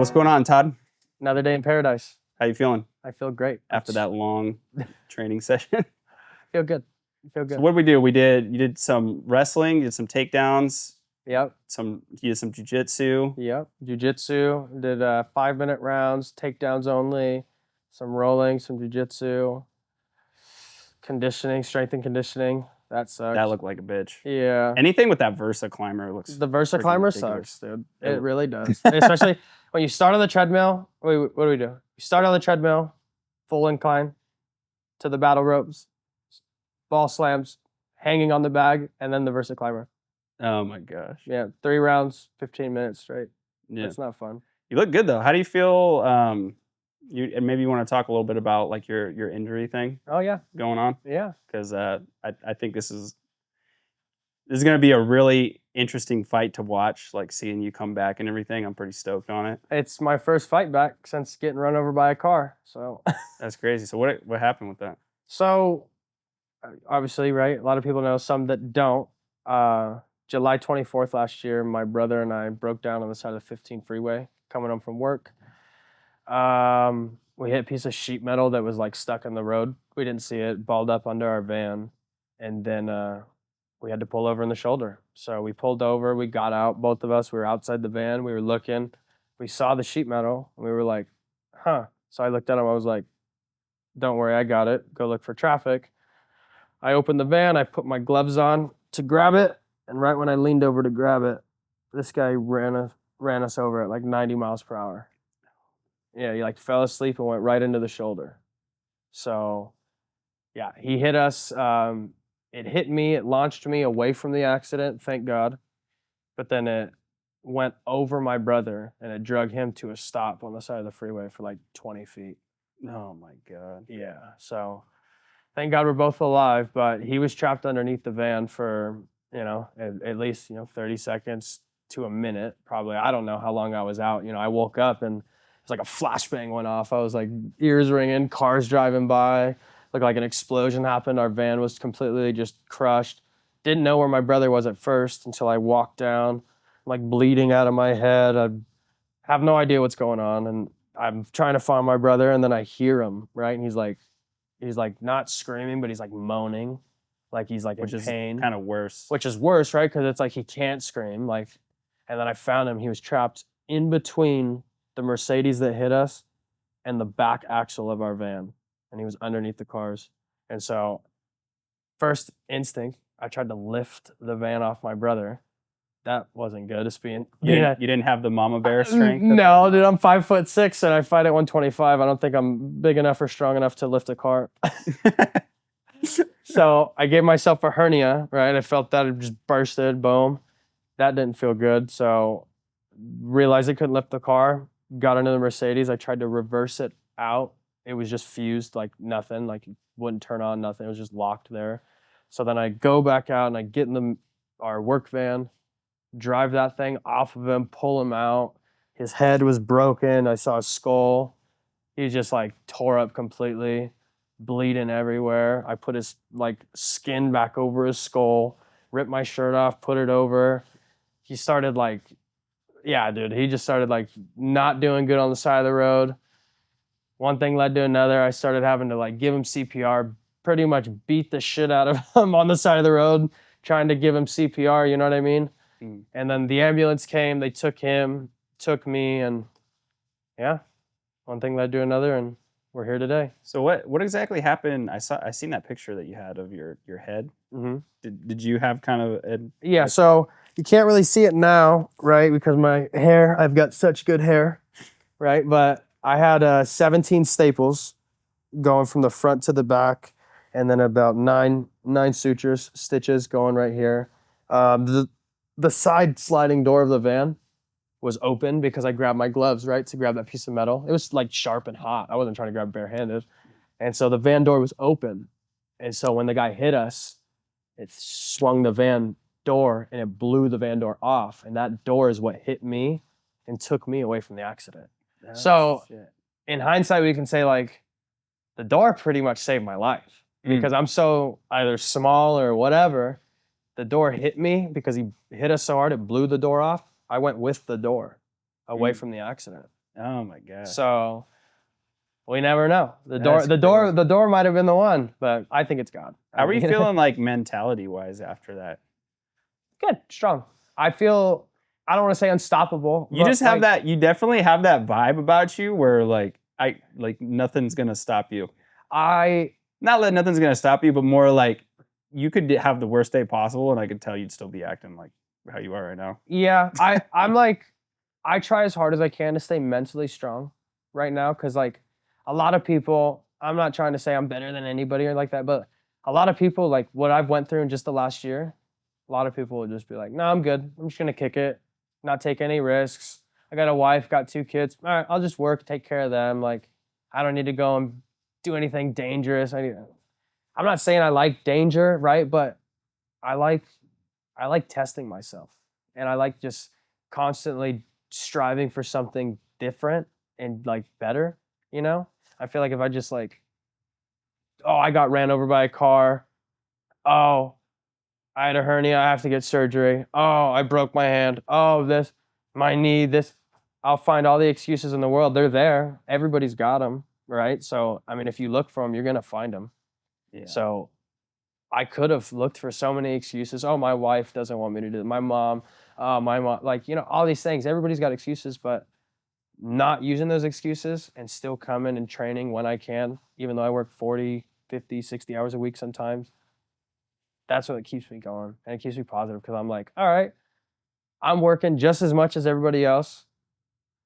What's going on, Todd? Another day in paradise. How you feeling I feel great. after that long training session? Feel good. Feel good. So what did we do? You did some wrestling, you did some takedowns, Yep. you did some jiu-jitsu. Yep. Jiu-jitsu. Did 5-minute rounds, takedowns only, some rolling, some jiu-jitsu, conditioning, strength and conditioning. That sucks. That looked like a bitch. Yeah. Anything with that Versa climber looks The Versa freaking climber ridiculous. sucks, dude. It really does. Especially when you start on the treadmill. What do we do? You start on the treadmill, full incline, to the battle ropes, ball slams, hanging on the bag, and then the Versa climber. Oh my gosh. Yeah, 3 rounds, 15 minutes straight. Yeah. It's not fun. You look good though. How do you feel? And maybe you want to talk a little bit about like your injury thing Oh yeah, going on, yeah. because I think this is going to be a really interesting fight to watch. Like seeing you come back and everything. I'm pretty stoked on it. It's my first fight back since getting run over by a car. So That's crazy. So what happened with that? So obviously, right? A lot of people know, some that don't. July 24th last year, my brother and I broke down on the side of the 15 freeway coming home from work. We hit a piece of sheet metal that was like stuck in the road. We didn't see it, balled up under our van, and then we had to pull over in the shoulder. So we pulled over, we got out, both of us. We were outside the van, we were looking, we saw the sheet metal, and we were like, huh. So I looked at him, I was like, don't worry, I got it. Go look for traffic. I opened the van, I put my gloves on to grab it, and right when I leaned over to grab it, this guy ran us over at like 90 miles per hour. Yeah, he like fell asleep and went right into the shoulder. So, yeah, he hit us. It hit me, it launched me away from the accident, thank God. But then it went over my brother and it dragged him to a stop on the side of the freeway for like 20 feet. Oh my god. Yeah, so thank God we're both alive, but he was trapped underneath the van for, at least, 30 seconds to a minute, probably. I don't know how long I was out. I woke up and it's like a flashbang went off. I was like ears ringing, cars driving by, looked like an explosion happened. Our van was completely just crushed. Didn't know where my brother was at first until I walked down, like bleeding out of my head. I have no idea what's going on, and I'm trying to find my brother, and then I hear him, right? And he's like not screaming, but he's like moaning, like he's like in pain. Which is kind of worse. Which is worse, right? Because it's like he can't scream, like. And then I found him. He was trapped in between the Mercedes that hit us and the back axle of our van, and he was underneath the cars. And so, first instinct, I tried to lift the van off my brother. That wasn't good. You didn't have the mama bear strength? No, dude, I'm 5'6" and I fight at 125. I don't think I'm big enough or strong enough to lift a car. So I gave myself a hernia, right? I felt that it just bursted, boom. That didn't feel good. So realized I couldn't lift the car, got into the Mercedes. I tried to reverse it out. It was just fused, like nothing, like it wouldn't turn on, nothing. It was just locked there. So then I go back out and I get in our work van, drive that thing off of him, pull him out. His head was broken. I saw his skull. He was just like tore up completely, bleeding everywhere. I put his like skin back over his skull, ripped my shirt off, put it over. He started like, yeah, dude, he just started like not doing good on the side of the road. One thing led to another. I started having to like give him CPR, pretty much beat the shit out of him on the side of the road, trying to give him CPR, you know what I mean? Mm. And then the ambulance came, they took him, took me, and yeah, one thing led to another, and we're here today. So what exactly happened? I seen that picture that you had of your head. Mm-hmm. Did you have kind of yeah, so you can't really see it now, right? Because my hair, I've got such good hair, right? But I had 17 staples going from the front to the back, and then about nine stitches going right here. The side sliding door of the van was open because I grabbed my gloves, right, to grab that piece of metal. It was like sharp and hot. I wasn't trying to grab barehanded. And so the van door was open. And so when the guy hit us, it swung the van door and it blew the van door off. And that door is what hit me and took me away from the accident. So in hindsight, we can say like the door pretty much saved my life because I'm so either small or whatever. The door hit me because he hit us so hard, it blew the door off. I went with the door away from the accident. Oh my gosh. So we never know. The That's door might have been the one, but I think it's God. How are you feeling like mentality wise after that? Good, strong. I feel, I don't want to say unstoppable. You but just have like, that, you definitely have that vibe about you where like nothing's gonna stop you. Not that nothing's gonna stop you, but more like you could have the worst day possible and I could tell you'd still be acting like how you are right now. Yeah, I'm like, I try as hard as I can to stay mentally strong right now, because like a lot of people, I'm not trying to say I'm better than anybody or like that, but a lot of people, like what I've went through in just the last year, a lot of people will just be like, no, I'm good. I'm just gonna kick it, not take any risks. I got a wife, got 2 kids. All right, I'll just work, take care of them. Like, I don't need to go and do anything dangerous. I'm not saying I like danger, right? But I like I like testing myself, and I like just constantly striving for something different and like better, you know? I feel like if I just like, oh, I got ran over by a car. Oh, I had a hernia, I have to get surgery. Oh, I broke my hand. Oh, this, my knee, this. I'll find all the excuses in the world. They're there. Everybody's got them, right? So, I mean, if you look for them, you're going to find them. Yeah. So, I could have looked for so many excuses. Oh, my wife doesn't want me to do it. My mom, like, you know, all these things. Everybody's got excuses, but not using those excuses and still coming and training when I can, even though I work 40, 50, 60 hours a week sometimes. That's what keeps me going. And it keeps me positive, because I'm like, all right, I'm working just as much as everybody else.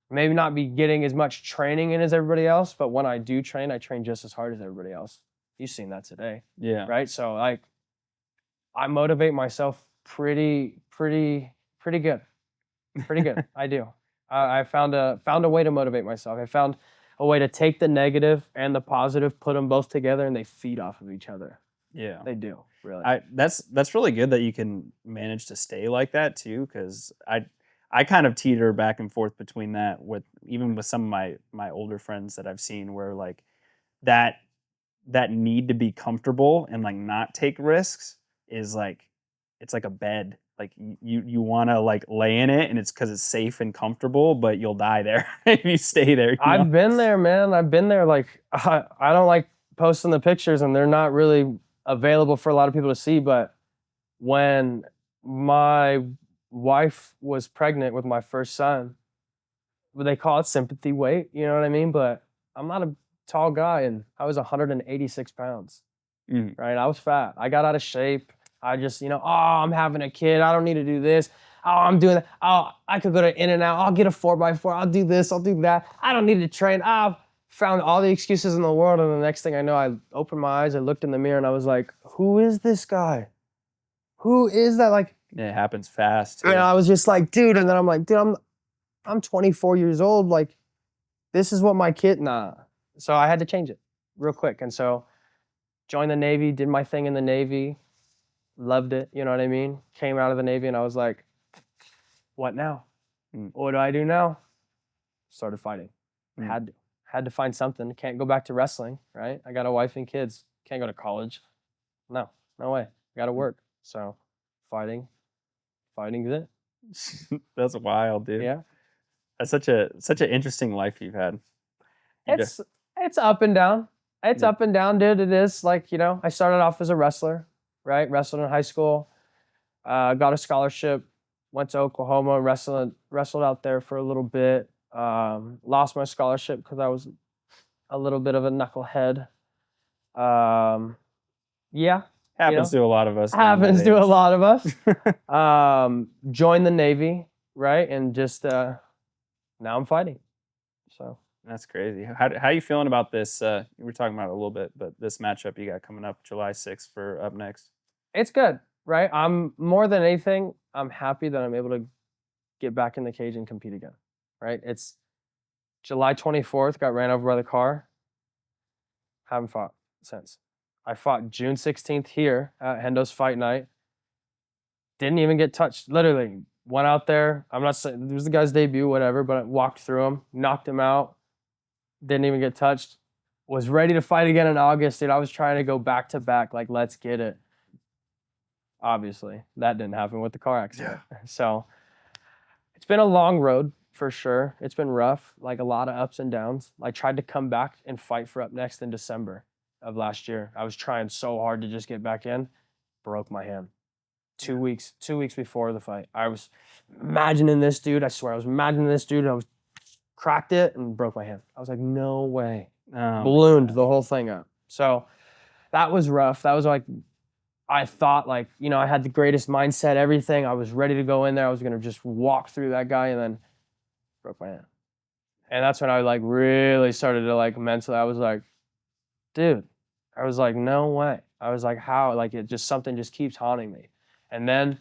Maybe not be getting as much training in as everybody else, but when I do train, I train just as hard as everybody else. You've seen that today. Yeah. Right? So like, I motivate myself pretty good. Pretty good. I do. I found a way to motivate myself. I found a way to take the negative and the positive, put them both together, and they feed off of each other. Yeah. They do, really. That's really good that you can manage to stay like that too, because I kind of teeter back and forth between that with even with some of my older friends that I've seen where like that need to be comfortable and like not take risks is like it's like a bed. Like you want to like lay in it and it's because it's safe and comfortable, but you'll die there if you stay there. I've been there, man. I've been there. Like, I don't like posting the pictures, and they're not really available for a lot of people to see. But when my wife was pregnant with my first son, they call it sympathy weight. You know what I mean? But I'm not a tall guy, and I was 186 pounds. Mm. Right? I was fat. I got out of shape. I just, oh, I'm having a kid. I don't need to do this. Oh, I'm doing that. Oh, I could go to In-N-Out. I'll get a 4x4. I'll do this. I'll do that. I don't need to train. I've found all the excuses in the world. And the next thing I know, I opened my eyes. I looked in the mirror and I was like, who is this guy? Who is that? Like, Yeah, it happens fast. and I was just like, dude. And then I'm like, dude, I'm 24 years old. Like, this is what my kid, nah. So I had to change it real quick. And so joined the Navy, did my thing in the Navy. Loved it, you know what I mean? Came out of the Navy and I was like, what now? What do I do now? Started fighting. Had to find something. Can't go back to wrestling, right? I got a wife and kids. Can't go to college. No way. I got to work. So fighting's it. That's wild, dude. Yeah. That's such an interesting life you've had. It's up and down. It's up and down, dude. It is like, I started off as a wrestler. Right, wrestled in high school, got a scholarship, went to Oklahoma, wrestled out there for a little bit. Lost my scholarship because I was a little bit of a knucklehead. Yeah, happens to a lot of us. Happens to a lot of us. Joined the Navy, right, and just now I'm fighting. So that's crazy. How you feeling about this? We were talking about it a little bit, but this matchup you got coming up July 6th for UpNext. It's good, right? I'm more than anything, I'm happy that I'm able to get back in the cage and compete again, right? It's July 24th, got ran over by the car. Haven't fought since. I fought June 16th here at Hendo's Fight Night. Didn't even get touched. Literally went out there. I'm not saying it was the guy's debut, whatever, but I walked through him, knocked him out. Didn't even get touched. Was ready to fight again in August, dude. I was trying to go back to back, like, let's get it. Obviously, that didn't happen with the car accident. Yeah. So it's been a long road, for sure. It's been rough, like a lot of ups and downs. I tried to come back and fight for UpNext in December of last year. I was trying so hard to just get back in, broke my hand. 2 weeks before the fight. I was imagining this dude. I swear, I was imagining this dude. I was cracked it and broke my hand. I was like, no way. Ballooned the whole thing up. So that was rough. That was like, I thought like, I had the greatest mindset, everything. I was ready to go in there. I was going to just walk through that guy and then broke my hand. And that's when I like really started to like mentally, I was like, dude, I was like, no way. I was like, how? Like something just keeps haunting me. And then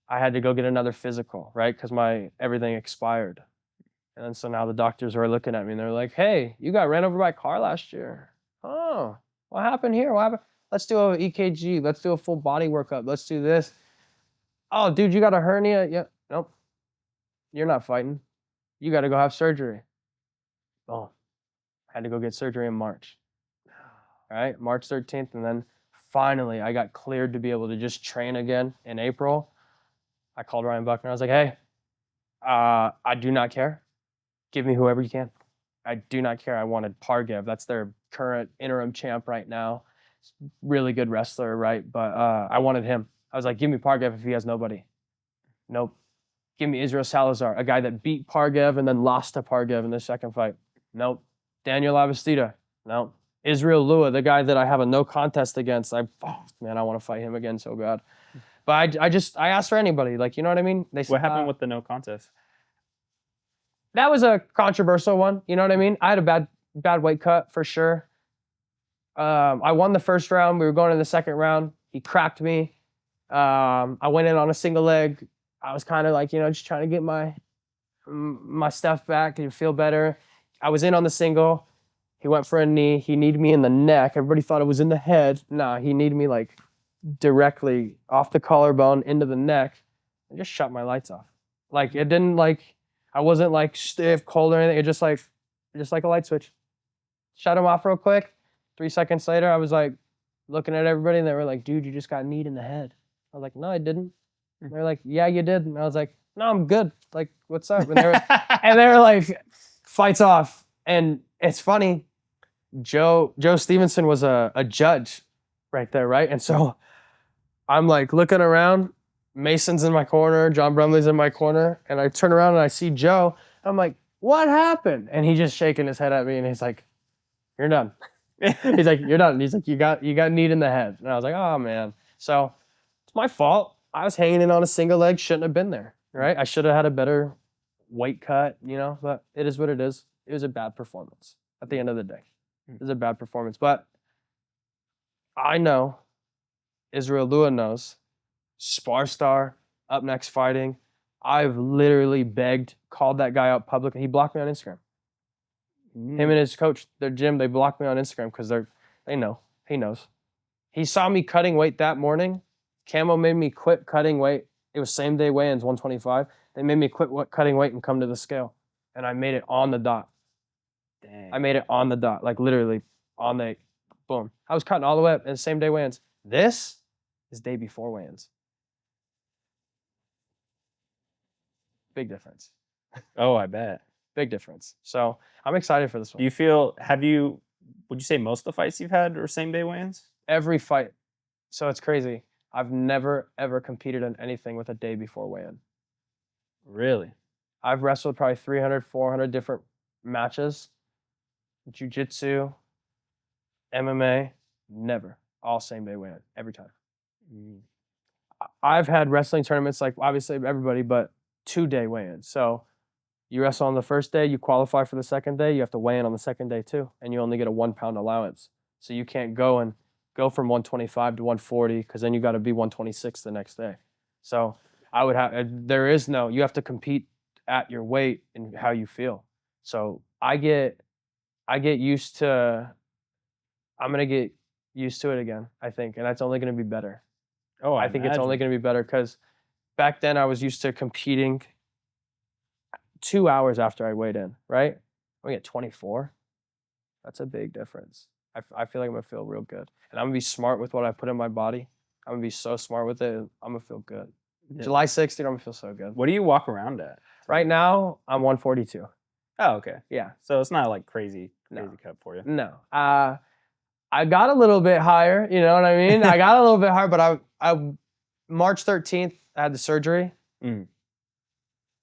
I had to go get another physical, right? Because my everything expired. And then so now the doctors were looking at me and they're like, hey, you got ran over by a car last year. Oh, what happened here? What happened? Let's do an EKG. Let's do a full body workup. Let's do this. Oh, dude, you got a hernia? Yeah. Nope. You're not fighting. You got to go have surgery. Oh, I had to go get surgery in March. All right, March 13th. And then finally I got cleared to be able to just train again in April. I called Ryan Buckner. I was like, hey, I do not care. Give me whoever you can. I do not care. I wanted Pargev. That's their current interim champ right now. Really good wrestler, right? But I wanted him. I was like, give me Pargev if he has nobody. Nope. Give me Israel Salazar, a guy that beat Pargev and then lost to Pargev in the second fight. Nope. Daniel Abastida. Nope. Israel Lua, the guy that I have a no contest against. I want to fight him again so bad. But I asked for anybody. Like, you know what I mean? What happened with the no contest? That was a controversial one. You know what I mean? I had a bad weight cut for sure. I won the first round. We were going to the second round. He cracked me. I went in on a single leg. I was kind of like, just trying to get my stuff back to feel better. I was in on the single. He went for a knee. He kneed me in the neck. Everybody thought it was in the head. Nah, he kneed me like directly off the collarbone into the neck and just shut my lights off. Like it didn't like, I wasn't like stiff, cold or anything. It just like a light switch. Shut him off real quick. 3 seconds later, I was like looking at everybody and they were like, dude, you just got kneed in the head. I was like, no, I didn't. And they're like, yeah, you did. And I was like, no, I'm good. Like, what's up? And they were like, fights off. And it's funny. Joe Stevenson was a judge right there, right? And so I'm like looking around. Mason's in my corner. John Brumley's in my corner. And I turn around and I see Joe. I'm like, what happened? And he's just shaking his head at me and he's like, you're done. He's like, you're done. He's like, you got kneed in the head. And I was like, oh man. So it's my fault. I was hanging in on a single leg. Shouldn't have been there, right? I should have had a better weight cut, but it is what it is. It was a bad performance at the end of the day. It was a bad performance. But I know, Israel Lua knows, Sparstar, UpNext Fighting. I've literally begged, called that guy out publicly. He blocked me on Instagram. Him and his coach, their gym, they blocked me on Instagram because they know. He knows. He saw me cutting weight that morning. Camo made me quit cutting weight. It was same day weigh-ins, 125. They made me quit cutting weight and come to the scale. And I made it on the dot. Dang. I made it on the dot, like literally on the, boom. I was cutting all the way up in the same day weigh-ins. This is day before weigh-ins. Big difference. Oh, I bet. Big difference. So I'm excited for this one. Would you say most of the fights you've had are same day weigh-ins? Every fight. So it's crazy. I've never, ever competed in anything with a day before weigh-in. Really? I've wrestled probably 300, 400 different matches. Jiu-jitsu, MMA, never. All same day weigh-in, every time. I've had wrestling tournaments like obviously everybody, but 2-day weigh-ins. So you wrestle on the first day, you qualify for the second day, you have to weigh in on the second day too, and you only get a 1 pound allowance. So you can't go from 125 to 140 because then you got to be 126 the next day. So you have to compete at your weight and how you feel. So I'm going to get used to it again, I think, and that's only going to be better. Oh, I think it's only going to be better because back then I was used to competing 2 hours after I weighed in, right? I'm at 24. That's a big difference. I feel like I'm going to feel real good. And I'm going to be smart with what I put in my body. I'm going to be so smart with it. I'm going to feel good. Yeah. July 6th, I'm going to feel so good. What do you walk around at? Right now, I'm 142. Oh, okay. Yeah. So it's not like crazy No. cut for you. No. I got a little bit higher, you know what I mean? I got a little bit higher, but I March 13th, I had the surgery. Mm.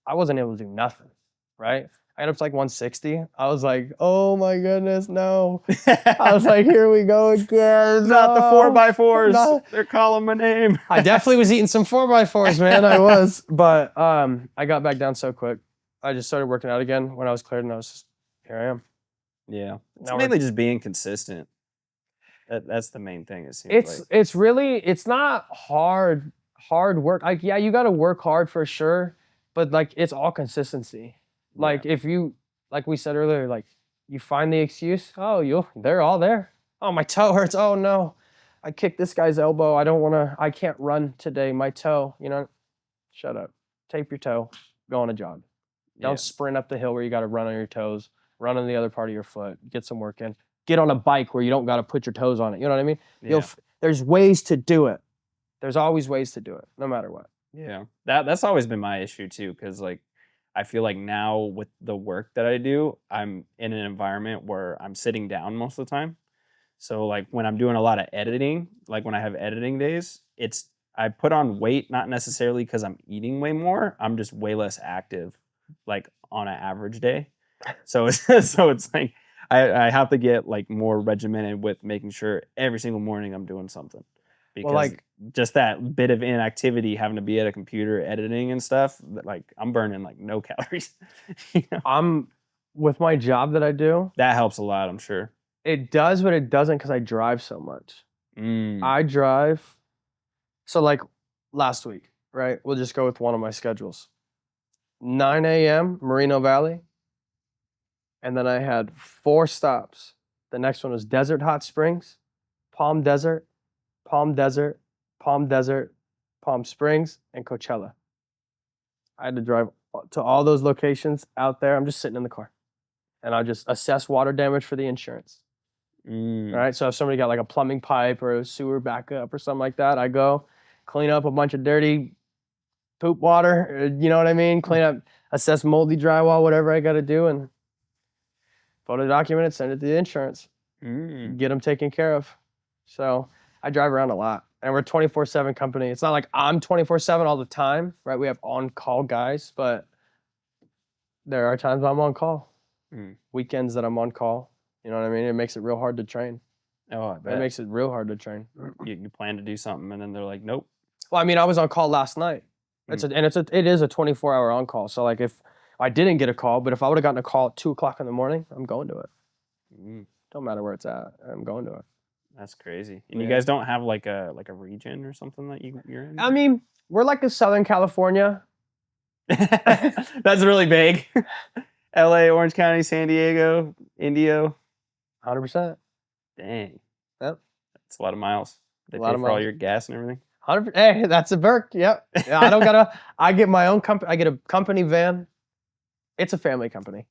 I wasn't able to do nothing, right? I ended up to like 160. I was like, oh my goodness, no. I was like, here we go again. Not the 4x4s. No. They're calling my name. I definitely was eating some 4x4s, man. I was. But I got back down so quick. I just started working out again when I was cleared, and I was just, here I am. Yeah. It's Now mainly just being consistent. That's the main thing. It seems It's really, it's not hard work. Like, yeah, you got to work hard for sure, but like it's all consistency. Like if you, like we said earlier, like you find the excuse, oh, they're all there. Oh, my toe hurts. Oh no, I kicked this guy's elbow. I can't run today. My toe, shut up. Tape your toe. Go on a jog. Don't sprint up the hill where you got to run on your toes. Run on the other part of your foot. Get some work in. Get on a bike where you don't got to put your toes on it. You know what I mean? Yeah. There's ways to do it. There's always ways to do it, no matter what. Yeah. That's always been my issue too, because like I feel like now with the work that I do, I'm in an environment where I'm sitting down most of the time. So like when I'm doing a lot of editing, like when I have editing days, I put on weight not necessarily because I'm eating way more. I'm just way less active, like on an average day. So it's like I have to get like more regimented with making sure every single morning I'm doing something. Because like- just that bit of inactivity, having to be at a computer editing and stuff, like I'm burning like no calories. You know? I'm with my job that I do. That helps a lot, I'm sure. It does, but it doesn't because I drive so much. Mm. I drive. So like last week, right? We'll just go with one of my schedules. 9 a.m. Moreno Valley. And then I had 4 stops. The next one was Desert Hot Springs, Palm Desert, Palm Desert, Palm Desert, Palm Springs, and Coachella. I had to drive to all those locations out there. I'm just sitting in the car. And I'll just assess water damage for the insurance. Mm. All right. So if somebody got like a plumbing pipe or a sewer backup or something like that, I go clean up a bunch of dirty poop water. You know what I mean? Clean up, assess moldy drywall, whatever I got to do, and photo document it, send it to the insurance, get them taken care of. So I drive around a lot, and we're a 24/7 company. It's not like I'm 24/7 all the time, right? We have on-call guys, but there are times I'm on call. Weekends that I'm on call. You know what I mean? It makes it real hard to train. Oh, I bet. It makes it real hard to train. You plan to do something, and then they're like, nope. Well, I mean, I was on call last night. It is a 24-hour on call. So like if I didn't get a call, but if I would have gotten a call at 2:00 in the morning, I'm going to it. Don't matter where it's at. I'm going to it. That's crazy. And you guys don't have like a region or something that you're in? I mean, we're like a Southern California. That's really big. LA, Orange County, San Diego, Indio. 100%. Dang. Yep. That's a lot of miles. They A pay lot of for all miles. your gas and everything. 100%. Hey, that's a perk. Yep. Yeah, I don't gotta. I get my own company. I get a company van. It's a family company.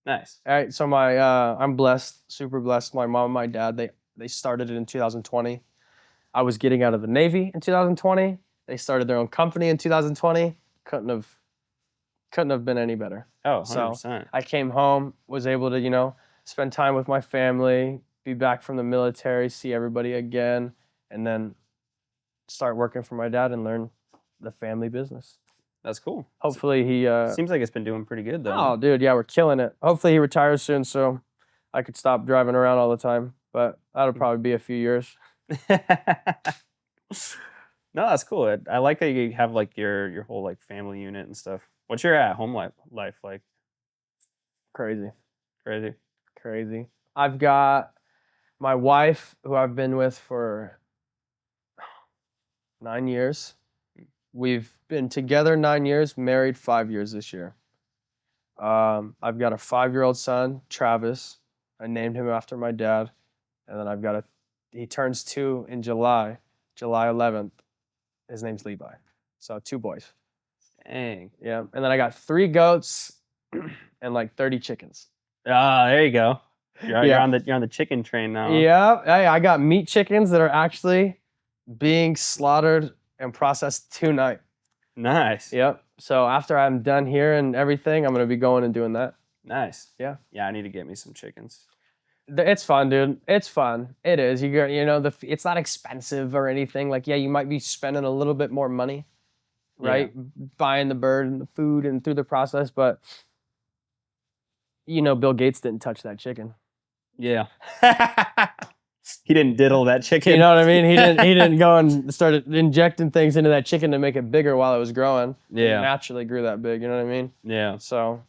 Nice. All right. So I'm blessed, super blessed. My mom and my dad, they started it in 2020. I was getting out of the Navy in 2020. They started their own company in 2020. Couldn't have been any better. Oh, 100%. So I came home, was able to, spend time with my family, be back from the military, see everybody again, and then start working for my dad and learn the family business. That's cool. Hopefully he Seems like it's been doing pretty good though. Oh, dude, yeah, we're killing it. Hopefully he retires soon so I could stop driving around all the time, but that'll probably be a few years. No, that's cool. I like that you have like your whole like family unit and stuff. What's your at-home life like? Crazy. Crazy. I've got my wife, who I've been with for 9 years. We've been together 9 years, married 5 years this year. I've got a 5-year-old son, Travis. I named him after my dad. And then he turns 2 in July 11th. His name's Levi. So 2 boys. Dang. Yeah. And then I got 3 goats and like 30 chickens. Ah, there you go. You're Yeah. on the chicken train now. Huh? Yeah. Hey, I got meat chickens that are actually being slaughtered and processed tonight. Nice. Yep. So after I'm done here and everything, I'm gonna be going and doing that. Nice. Yeah. Yeah, I need to get me some chickens. It's fun, dude. It's fun. It is. You know, it's not expensive or anything. Like, yeah, you might be spending a little bit more money, right? Buying the bird and the food and through the process, but you know, Bill Gates didn't touch that chicken. Yeah. He didn't diddle that chicken. You know what I mean? He didn't go and started injecting things into that chicken to make it bigger while it was growing. Yeah. It naturally grew that big. You know what I mean? Yeah. So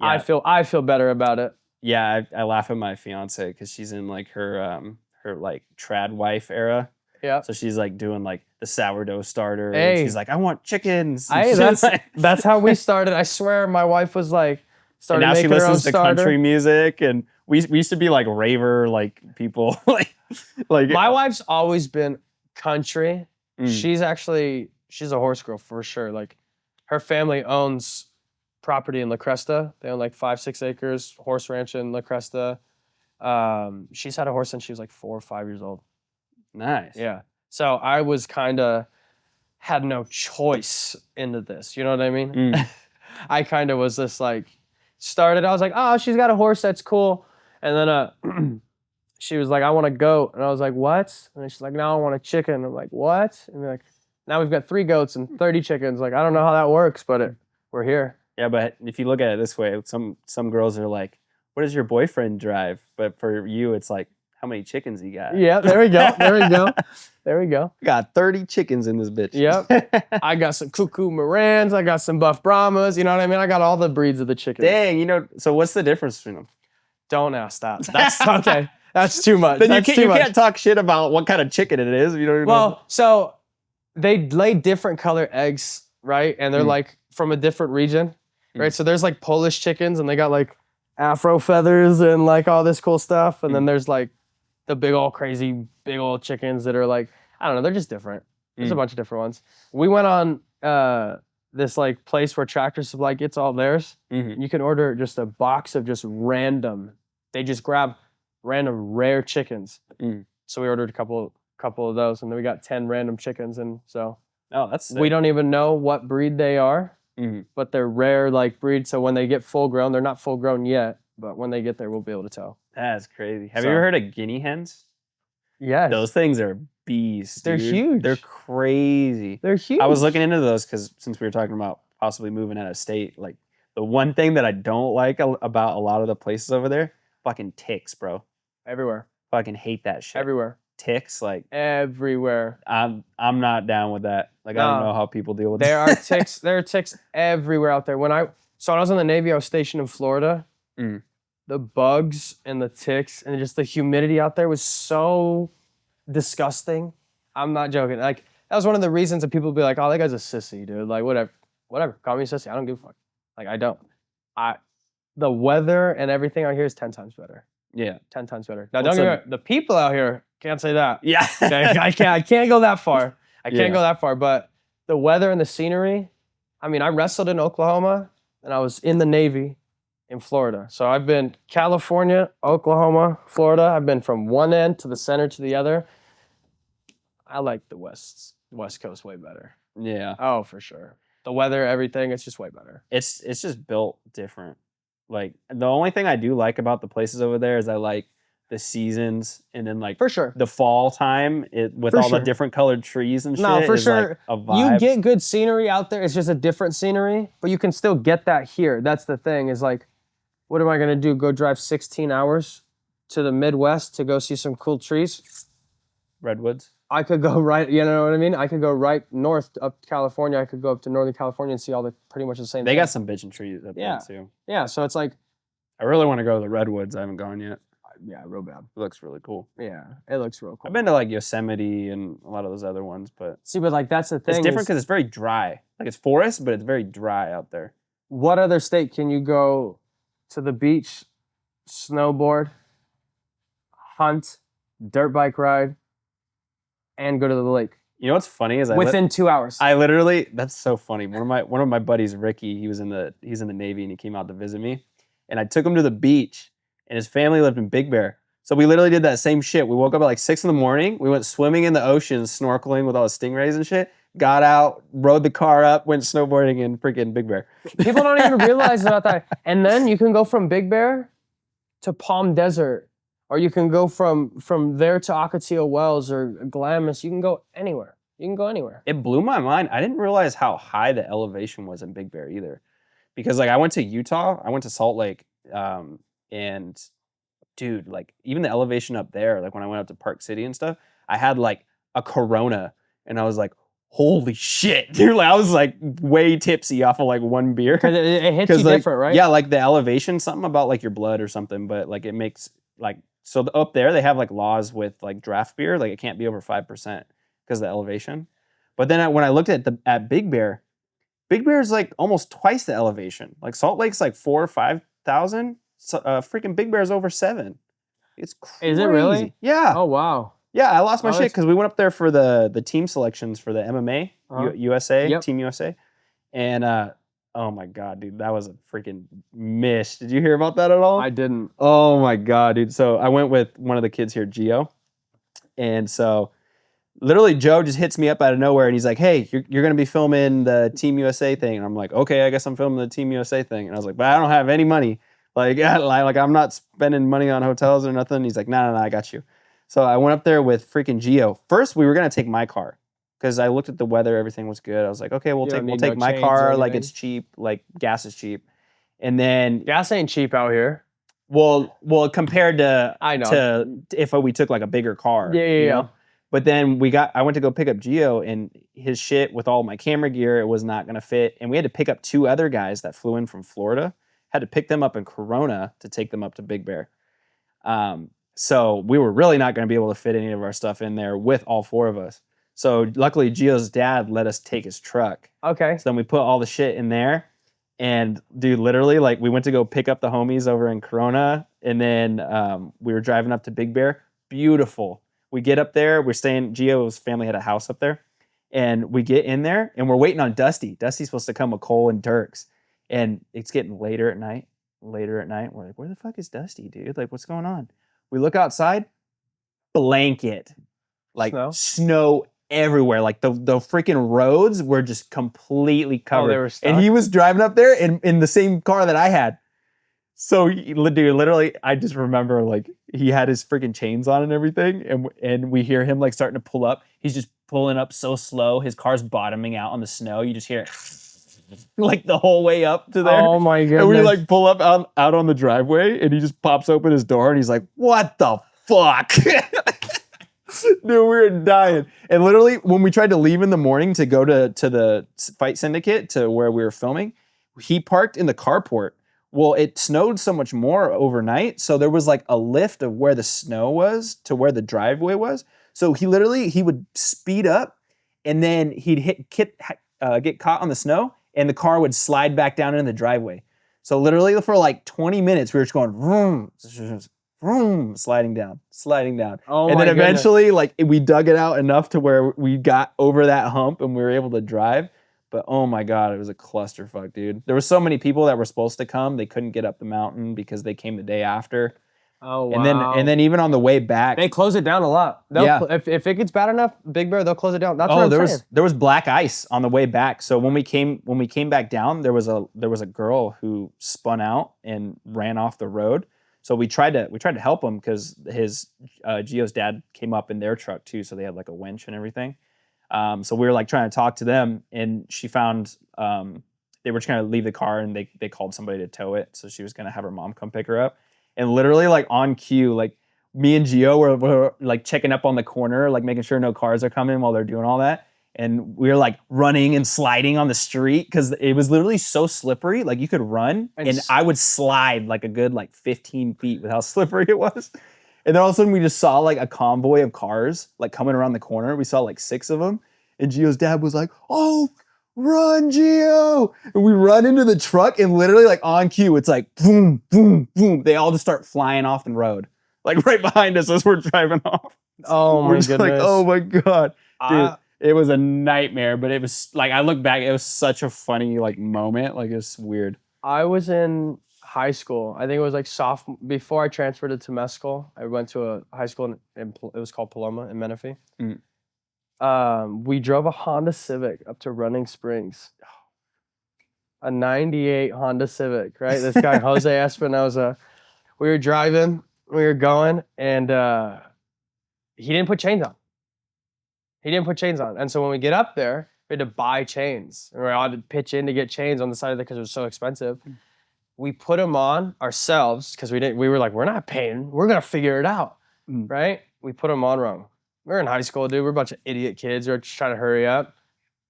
Yeah. I feel better about it. Yeah, I laugh at my fiance because she's in like her like trad wife era. Yeah. So she's like doing like the sourdough starter. And Hey. she's like, I want chickens. Hey, that's how we started. I swear, my wife was like, and now she making her own listens to starter. country music, and we used to be like raver like people like My wife's always been country. Mm. She's a horse girl for sure. Like, her family owns property in La Cresta. They own like 5-6 acres, horse ranch in La Cresta. She's had a horse since she was like 4 or 5 years old. Nice. Yeah. So I was kind of had no choice into this. You know what I mean? I kind of was just like started. I was like, oh, she's got a horse. That's cool. And then she was like, I want a goat. And I was like, what? And then she's like, now I want a chicken. I'm like, what? And we're like, now we've got 3 goats and 30 chickens. Like, I don't know how that works, but we're here. Yeah, but if you look at it this way, some girls are like, what does your boyfriend drive? But for you, it's like, how many chickens he got? Yeah, there we go. There we go. There we go. Got 30 chickens in this bitch. Yep. I got some cuckoo Morans. I got some buff Brahmas. You know what I mean? I got all the breeds of the chickens. Dang, you know, so what's the difference between them? Don't ask that. That's okay. That's too much. Then you can't talk shit about what kind of chicken it is. You don't even know. Well, so they lay different color eggs, right? And they're like from a different region, right? So there's like Polish chickens and they got like afro feathers and like all this cool stuff. And then there's like the big old crazy, big old chickens that are like, I don't know, they're just different. There's a bunch of different ones. We went on this like place where Tractor Supply gets all theirs. You can order just a box of just random. They just grab random rare chickens. So we ordered a couple of those, and then we got 10 random chickens. And so that's sick. we don't even know what breed they are, but they're rare like breed. So when they get full grown, they're not full grown yet, but when they get there, we'll be able to tell. That's crazy. Have you ever heard of guinea hens? Yes. Those things are beasts. They're huge. They're crazy. They're huge. I was looking into those because since we were talking about possibly moving out of state, like the one thing that I don't like about a lot of the places over there, fucking ticks, bro. Everywhere. Fucking hate that shit. Everywhere. Ticks, like everywhere. I'm not down with that. Like I don't know how people deal with there are ticks. There are ticks everywhere out there. When I was in the Navy, I was stationed in Florida. The bugs and the ticks and just the humidity out there was so disgusting. I'm not joking. Like, that was one of the reasons that people would be like, oh, that guy's a sissy, dude. Like, whatever. Call me a sissy. I don't give a fuck. Like, I don't. The weather and everything out here is 10 times better. Yeah. 10 times better. Now, don't get me wrong. The people out here, can't say that. Yeah. Okay? I can't go that far. I can't go that far. But the weather and the scenery, I mean, I wrestled in Oklahoma and I was in the Navy in Florida. So I've been California, Oklahoma, Florida. I've been from one end to the center to the other. I like the West Coast way better. Yeah. Oh, for sure. The weather, everything, it's just way better. It's just built different. Like the only thing I do like about the places over there is I like the seasons and then like for sure the fall time with all the different colored trees and shit. No, for sure. Like a vibe. You get good scenery out there. It's just a different scenery, but you can still get that here. That's the thing is like, what am I going to do? Go drive 16 hours to the Midwest to go see some cool trees? Redwoods? I could go right, you know what I mean? I could go right north up to California. I could go up to Northern California and see all the pretty much the same They thing. got some bitchin' trees up there too. Yeah, so it's like. I really want to go to the Redwoods. I haven't gone yet. Yeah, real bad. It looks really cool. Yeah, it looks real cool. I've been to like Yosemite and a lot of those other ones, but. See, but like that's the thing. It's different because it's very dry. Like it's forest, but it's very dry out there. What other state can you go to the beach, snowboard, hunt, dirt bike ride, and go to the lake? You know what's funny is within 2 hours. I literally, that's so funny. One of my buddies, Ricky, he's in the Navy and he came out to visit me, and I took him to the beach, and his family lived in Big Bear. So we literally did that same shit. We woke up at like 6 a.m. We went swimming in the ocean, snorkeling with all the stingrays and shit. got out, rode the car up, went snowboarding in freaking Big Bear. People don't even realize about that. And then you can go from Big Bear to Palm Desert, or you can go from there to Ocotillo Wells or Glamis. You can go anywhere. You can go anywhere. It blew my mind. I didn't realize how high the elevation was in Big Bear either. Because like I went to Utah, I went to Salt Lake, and dude, like even the elevation up there, like when I went up to Park City and stuff, I had like a Corona, and I was like, holy shit, dude! Like I was like way tipsy off of like one beer. Because it hits you like, different, right? Yeah, like the elevation, something about like your blood or something, but like it makes like so up there they have like laws with like draft beer, like it can't be over 5% because of the elevation. But then when I looked at Big Bear. Big Bear is like almost twice the elevation. Like Salt Lake's like 4,000 or 5,000. So, freaking Big Bear is over 7. It's crazy. Is it really? Yeah. Oh wow. Yeah, I lost my Oh, shit because we went up there for the team selections for the MMA, USA, Yep. Team USA. And oh my God, dude, that was a freaking miss. Did you hear about that at all? I didn't. Oh my God, dude. So I went with one of the kids here, Gio. And so literally Joe just hits me up out of nowhere and he's like, hey, you're going to be filming the Team USA thing. And I'm like, okay, I guess I'm filming the Team USA thing. And I was like, but I don't have any money. Like I'm not spending money on hotels or nothing. He's like, no, I got you. So I went up there with freaking Gio. First, we were going to take my car because I looked at the weather. Everything was good. I was like, okay, we'll take my car. Like it's cheap. Like gas is cheap. And then gas ain't cheap out here. Well, compared to I know. to if we took like a bigger car. Yeah. You know? But then I went to go pick up Gio and his shit with all my camera gear, it was not going to fit. And we had to pick up 2 other guys that flew in from Florida. Had to pick them up in Corona to take them up to Big Bear. So we were really not going to be able to fit any of our stuff in there with all 4 of us. So luckily Gio's dad let us take his truck. Okay. So then we put all the shit in there. And dude, literally, like we went to go pick up the homies over in Corona. And then we were driving up to Big Bear. Beautiful. We get up there, we're staying, Gio's family had a house up there, and we get in there, and we're waiting on Dusty. Dusty's supposed to come with Cole and Dirks, and it's getting later at night. We're like, where the fuck is Dusty, dude? Like, what's going on? We look outside, blanket. Like, snow everywhere. Like, the freaking roads were just completely covered. Oh, they were stuck? And he was driving up there in the same car that I had. So, dude, literally, I just remember, like, he had his freaking chains on and everything, and we hear him, like, starting to pull up. He's just pulling up so slow. His car's bottoming out on the snow. You just hear it, like, the whole way up to there. Oh, my goodness. And we, like, pull up out on the driveway, and he just pops open his door, and he's like, what the fuck? Dude, we were dying. And literally, when we tried to leave in the morning to go to the Fight Syndicate, to where we were filming, he parked in the carport. Well, it snowed so much more overnight, so there was like a lift of where the snow was to where the driveway was. So he would speed up, and then he'd get caught on the snow, and the car would slide back down into the driveway. So literally for like 20 minutes, we were just going vroom, vroom, sliding down. Oh, and my then eventually, goodness. like we dug it out enough to where we got over that hump and we were able to drive. But oh my God, it was a clusterfuck, dude. There were so many people that were supposed to come. They couldn't get up the mountain because they came the day after. Oh, wow. And then even on the way back. They close it down a lot. If it gets bad enough, Big Bear, they'll close it down. That's what I'm saying. There was black ice on the way back. So when we came back down, there was a girl who spun out and ran off the road. So we tried to help him because his Gio's dad came up in their truck too. So they had like a winch and everything. So we were like trying to talk to them, and she found they were trying to leave the car, and they called somebody to tow it. So she was gonna have her mom come pick her up, and literally like on cue, like me and Gio were like checking up on the corner, like making sure no cars are coming while they're doing all that, and we were like running and sliding on the street because it was literally so slippery. Like you could run, and I would slide like a good like 15 feet with how slippery it was. And then all of a sudden we just saw like a convoy of cars like coming around the corner. We saw like 6 of them. And Gio's dad was like, oh, run, Gio. And we run into the truck, and literally like on cue, it's like boom, boom, boom. They all just start flying off the road. Like right behind us as we're driving off. Oh my goodness. Like, oh my God. Dude, it was a nightmare, but it was like, I look back, it was such a funny like moment. Like it's weird. I was in high school. I think it was like sophomore. Before I transferred to Temescal, I went to a high school it was called Paloma in Menifee. We drove a Honda Civic up to Running Springs. A 98 Honda Civic, right? This guy, Jose Espinoza. We were driving, we were going, and he didn't put chains on. He didn't put chains on. And so when we get up there, we had to buy chains. And we all had to pitch in to get chains on the side of it because it was so expensive. We put them on ourselves because we were like, we're not paying. We're going to figure it out, right? We put them on wrong. We were in high school, dude. We're a bunch of idiot kids. We were just trying to hurry up.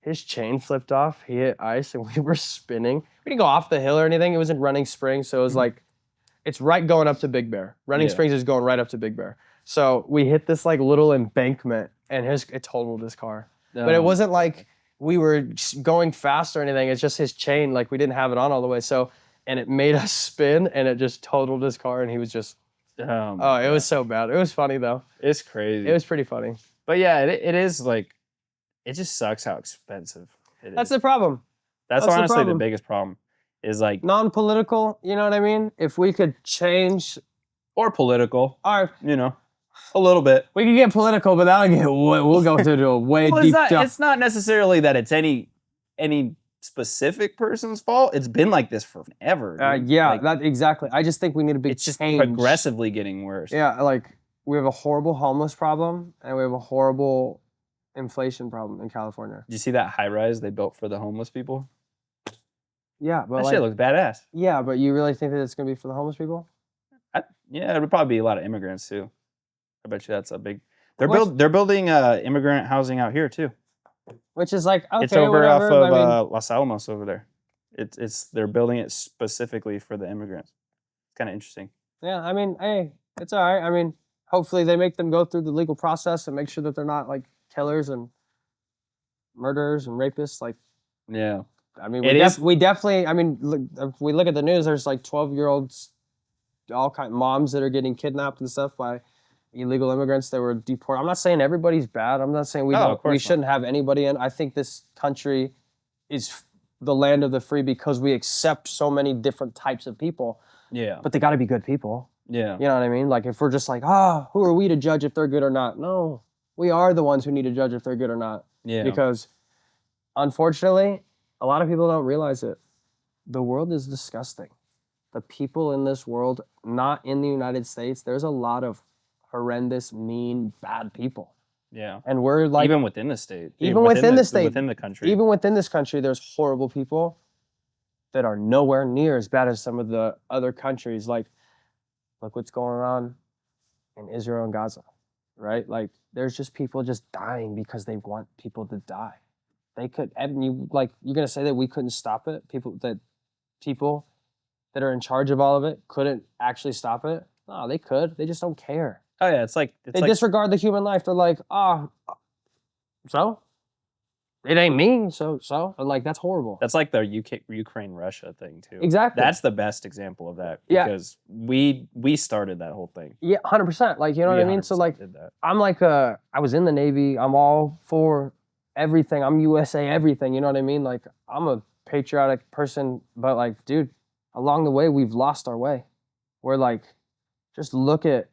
His chain flipped off. He hit ice, and we were spinning. We didn't go off the hill or anything. It was in Running Springs, so it was like, it's right going up to Big Bear. Running Springs is going right up to Big Bear. So we hit this like little embankment, and it totaled his car. But it wasn't like we were going fast or anything. It's just his chain, like we didn't have it on all the way. So, and it made us spin, and it just totaled his car, and he was just, it was so bad. It was funny though. It's crazy. It was pretty funny. But yeah, it is like, it just sucks how expensive it is. That's the problem. That's honestly the biggest problem. Is like non-political, you know what I mean? If we could change, or political, a little bit. We could get political, but that'll get we'll go through a way deep. It's not necessarily that it's any specific person's fault. It's been like this forever. That exactly. I just think we need to be. It's just progressively getting worse. Yeah, like we have a horrible homeless problem, and we have a horrible inflation problem in California. Did you see that high rise they built for the homeless people? Yeah, but that shit looks badass. Yeah, but you really think that it's gonna be for the homeless people? Yeah, it would probably be a lot of immigrants too. I bet you that's a big. They're building immigrant housing out here too. Which is like, okay, it's over whatever, off of Los Alamos over there. They're building it specifically for the immigrants. It's kind of interesting. Yeah, I mean, hey, it's all right. I mean, hopefully they make them go through the legal process and make sure that they're not like killers and murderers and rapists. Like, yeah. I mean, we definitely. I mean, look, if we look at the news, there's like 12-year-olds, all kind of moms that are getting kidnapped and stuff by illegal immigrants that were deported. I'm not saying everybody's bad. I'm not saying we shouldn't have anybody in. I think this country is the land of the free because we accept so many different types of people. Yeah. But they got to be good people. Yeah. You know what I mean? Like if we're just like, who are we to judge if they're good or not? No, we are the ones who need to judge if they're good or not. Yeah. Because unfortunately, a lot of people don't realize it. The world is disgusting. The people in this world, not in the United States, there's a lot of horrendous, mean, bad people. Yeah. And we're like... Even within the state. Even within the state. Within the country. Even within this country, there's horrible people that are nowhere near as bad as some of the other countries. Like, look what's going on in Israel and Gaza, right? Like, there's just people just dying because they want people to die. They could, and you're gonna say that we couldn't stop it? People that are in charge of all of it couldn't actually stop it? No, they could. They just don't care. Oh yeah, they disregard the human life. They're like, so it ain't me. So, and like that's horrible. That's like the Ukraine-Russia thing too. Exactly. That's the best example of that because we started that whole thing. Yeah, 100%. Like you know what I mean. So like, I'm like, I was in the Navy. I'm all for everything. I'm USA everything. You know what I mean? Like I'm a patriotic person, but like, dude, along the way we've lost our way. We're like, just look at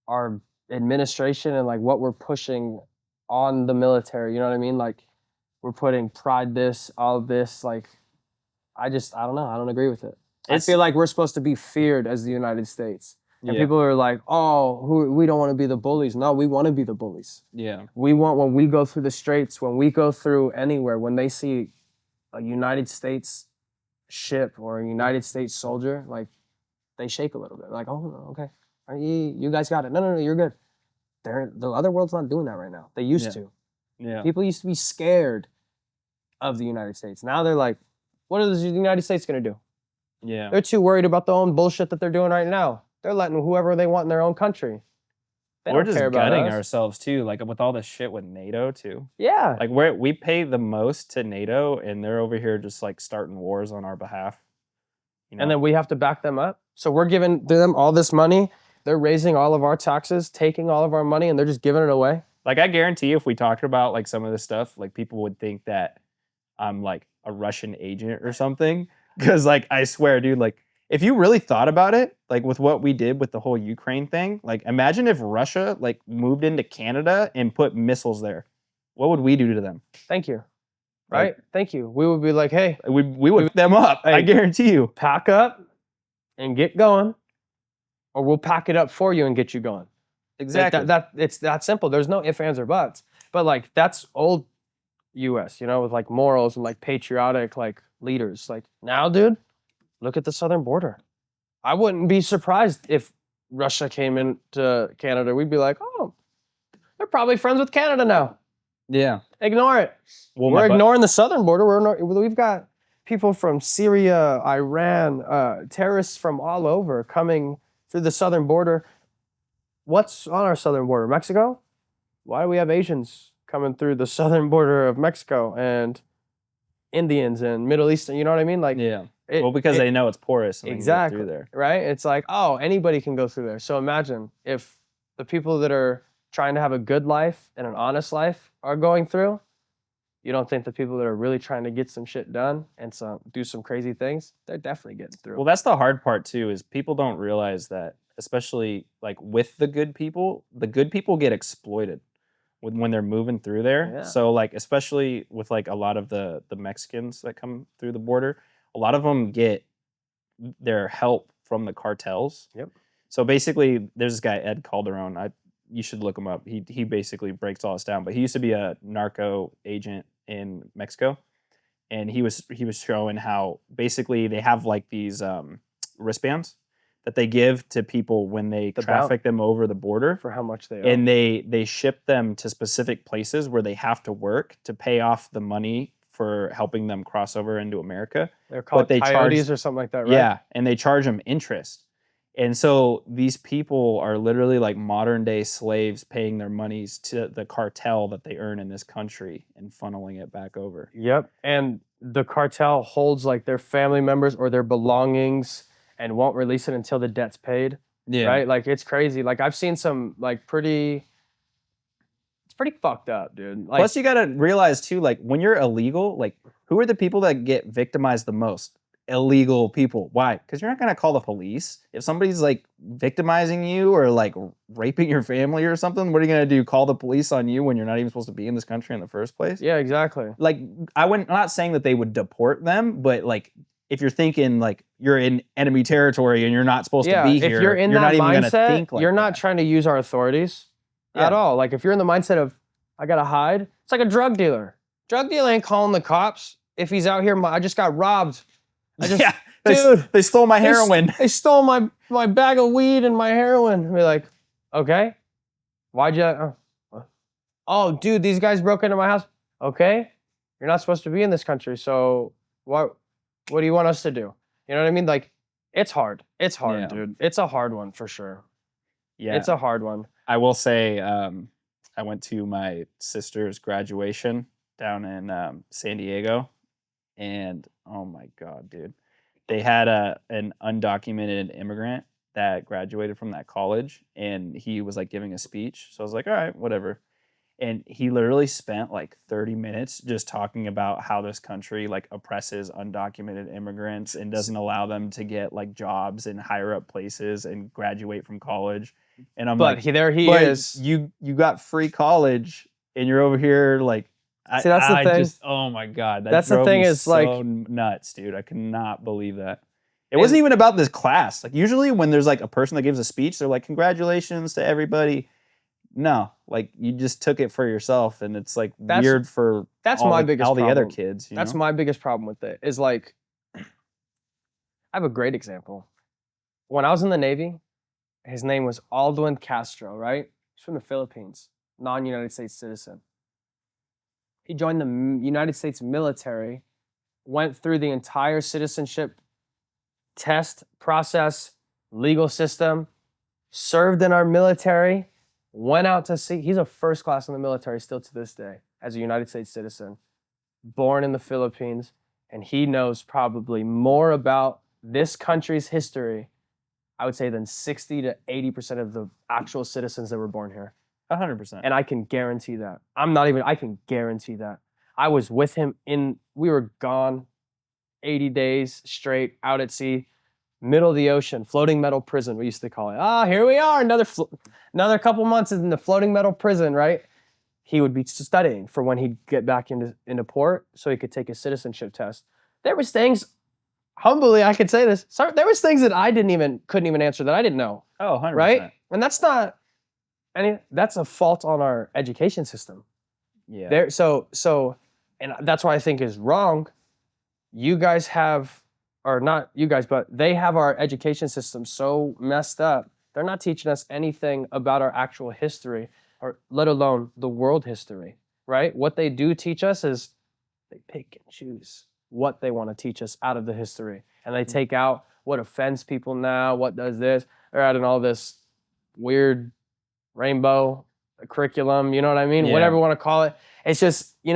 our administration and like what we're pushing on the military, you know what I mean? Like we're putting pride all of this, like I don't know, I don't agree with it. I feel like we're supposed to be feared as the United States. And people are like, we don't want to be the bullies. No, we want to be the bullies. Yeah. We want, when we go through the straits, when we go through anywhere, when they see a United States ship or a United States soldier, like they shake a little bit. Like, oh, okay. You guys got it. No, you're good. The other world's not doing that right now. They used to. Yeah. People used to be scared of the United States. Now they're like, what is the United States going to do? Yeah. They're too worried about the own bullshit that they're doing right now. They're letting whoever they want in their own country. We're just gutting ourselves too, like with all this shit with NATO too. Yeah. Like we pay the most to NATO and they're over here just like starting wars on our behalf. You know? And then we have to back them up. So we're giving them all this money. They're raising all of our taxes, taking all of our money, and they're just giving it away. Like I guarantee if we talked about like some of this stuff, like people would think that I'm like a Russian agent or something. Cause like I swear, dude, like if you really thought about it, like with what we did with the whole Ukraine thing, like imagine if Russia like moved into Canada and put missiles there. what would we do to them? Thank you. Like- Right? Thank you. We would be like, hey, We would fuck them up. I Hey. guarantee you. pack up and get going, or we'll pack it up for you and get you going. Exactly. It's that simple. There's no ifs, ands, or buts. But like that's old US, you know, with like morals and like patriotic like leaders. Like now, dude, look at the southern border. I wouldn't be surprised if Russia came into Canada. We'd be like, oh, they're probably friends with Canada now. Yeah. Ignore it. Well, We're ignoring the southern border. We've got people from Syria, Iran, terrorists from all over coming through the southern border. What's on our southern border? Mexico? Why do we have Asians coming through the southern border of Mexico and Indians and Middle Eastern? You know what I mean? Like, Yeah. Well, because they know it's porous. And exactly. They can get through there. Right? It's like, oh, anybody can go through there. So imagine if the people that are trying to have a good life and an honest life are going through. You don't think the people that are really trying to get some shit done and do some crazy things, they're definitely getting through. Well, that's the hard part too, is people don't realize that, especially like with the good people get exploited when they're moving through there. Yeah. So like, especially with like a lot of the Mexicans that come through the border, a lot of them get their help from the cartels. Yep. So basically, there's this guy, Ed Calderon. You should look him up. He basically breaks all this down. But he used to be a narco agent in Mexico, and he was showing how basically they have like these wristbands that they give to people when they traffic them over the border for how much they owe. and they ship them to specific places where they have to work to pay off the money for helping them cross over into America. They're called they coyotes or something like that, right? Yeah, and they charge them interest. And so these people are literally like modern day slaves paying their monies to the cartel that they earn in this country and funneling it back over. Yep. And the cartel holds like their family members or their belongings and won't release it until the debt's paid. Yeah. Right? Like it's crazy. Like I've seen some like it's pretty fucked up, dude. Like, Plus you got to realize too, like when you're illegal, like who are the people that get victimized the most? Illegal people. Why? Because you're not going to call the police. If somebody's like victimizing you or like raping your family or something, what are you going to do? Call the police on you when you're not even supposed to be in this country in the first place? yeah, exactly. Like I'm not saying that they would deport them, but like if you're thinking like you're in enemy territory and you're not supposed to be here, if you're in not that even going to mindset, think like you're not that. trying to use our authorities at all. Like if you're in the mindset of I gotta hide, it's like a drug dealer. Drug dealer ain't calling the cops if he's out here. I just got robbed. Yeah, dude, they stole my heroin. They stole my bag of weed and my heroin. We're like, okay, why'd you? Oh, dude, these guys broke into my house. Okay, you're not supposed to be in this country. So what do you want us to do? You know what I mean? Like, it's hard. It's hard, dude. It's a hard one for sure. Yeah, it's a hard one. I will say, I went to my sister's graduation down in San Diego, and oh my God, dude. They had an undocumented immigrant that graduated from that college, and he was like giving a speech. So I was like, all right, whatever. And he literally spent like 30 minutes just talking about how this country like oppresses undocumented immigrants and doesn't allow them to get like jobs and higher up places and graduate from college. And I'm like, there he but is. You got free college and you're over here like, See, that's the thing. Oh my God. That's the thing is so like nuts, dude. I cannot believe that. It wasn't even about this class. Like usually when there's like a person that gives a speech, they're like, congratulations to everybody. No, like you just took it for yourself, and it's like weird for my biggest all the other problem. kids. That's my biggest problem with it. Is like, I have a great example. When I was in the Navy, his name was Aldwin Castro. Right, he's from the Philippines, non-United States citizen. He joined the United States military, went through the entire citizenship test process, legal system, served in our military. Went out to sea. He's a first class in the military still to this day as a United States citizen, born in the Philippines, and he knows probably more about this country's history, I would say, than 60 to 80% of the actual citizens that were born here. 100%. And I can guarantee that. I can guarantee that. I was with him we were gone 80 days straight out at sea. Middle of the ocean, floating metal prison, we used to call it. Here we are, another couple months in the floating metal prison, right? he would be studying for when he'd get back into port so he could take his citizenship test. There was things, humbly, I could say this. Sorry, there was things that I couldn't even answer that I didn't know. Oh, 100%. Right? And that's not that's a fault on our education system. Yeah. And that's why I think is wrong. You guys have, or not you guys, but they have our education system so messed up. They're not teaching us anything about our actual history, or let alone the world history, right? What they do teach us is they pick and choose what they want to teach us out of the history. And they take out what offends people now, what does this. They're adding all this weird rainbow curriculum, you know what I mean? Yeah. Whatever you want to call it. It's just, you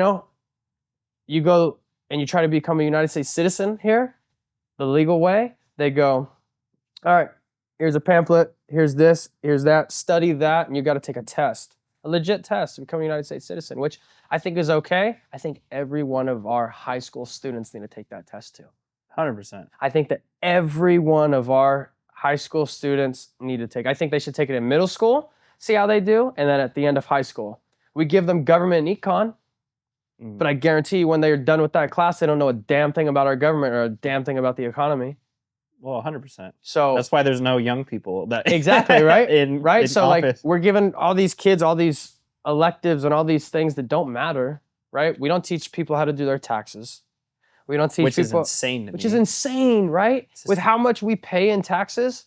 go and you try to become a United States citizen here, the legal way. They go, all right, here's a pamphlet, here's this, here's that, study that, and you got to take a test, a legit test to become a United States citizen, which I think is okay. I think every one of our high school students need to take that test too. 100%. I think that every one of our high school students need to take. I think they should take it in middle school, see how they do, and then at the end of high school. We give them government and econ, but I guarantee you when they're done with that class, they don't know a damn thing about our government or a damn thing about the economy. Well, 100%. So that's why there's no young people that exactly, right? in So office. like we're giving all these kids all these electives and all these things that don't matter, right? We don't teach people how to do their taxes. We don't teach which people, is insane to which me. is insane, right? Just, with how much we pay in taxes,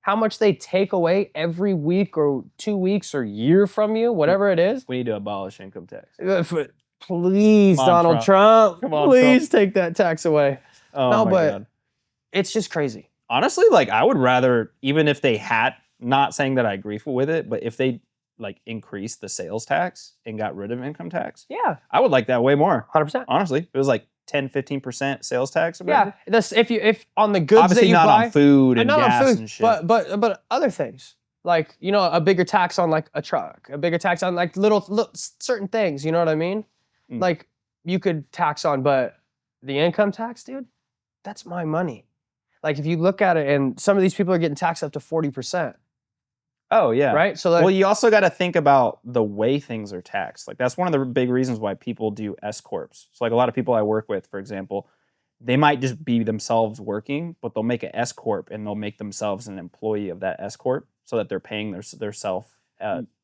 how much they take away every week or 2 weeks or year from you, whatever it is. we need to abolish income tax. Please, Come on, Donald Trump. Come on, please take that tax away. Oh No, my but God. it's just crazy. Honestly, like I would rather, even if they had, not saying that I agree with it, but if they like increased the sales tax and got rid of income tax, Yeah, I would like that way more. 100%. Honestly, it was like 10-15% sales tax. Or Yeah, if on the goods obviously that you not buy, on food and not on gas food, and shit. but other things like a bigger tax on like a truck, a bigger tax on like little certain things. You know what I mean? Like you could tax on, but the income tax, dude, that's my money. Like if you look at it, and some of these people are getting taxed up to 40%. Oh yeah, right. So like, well, you also got to think about the way things are taxed. Like that's one of the big reasons why people do S corps. So like a lot of people I work with, for example, they might just be themselves working, but they'll make an S corp and they'll make themselves an employee of that S corp, so that they're paying their self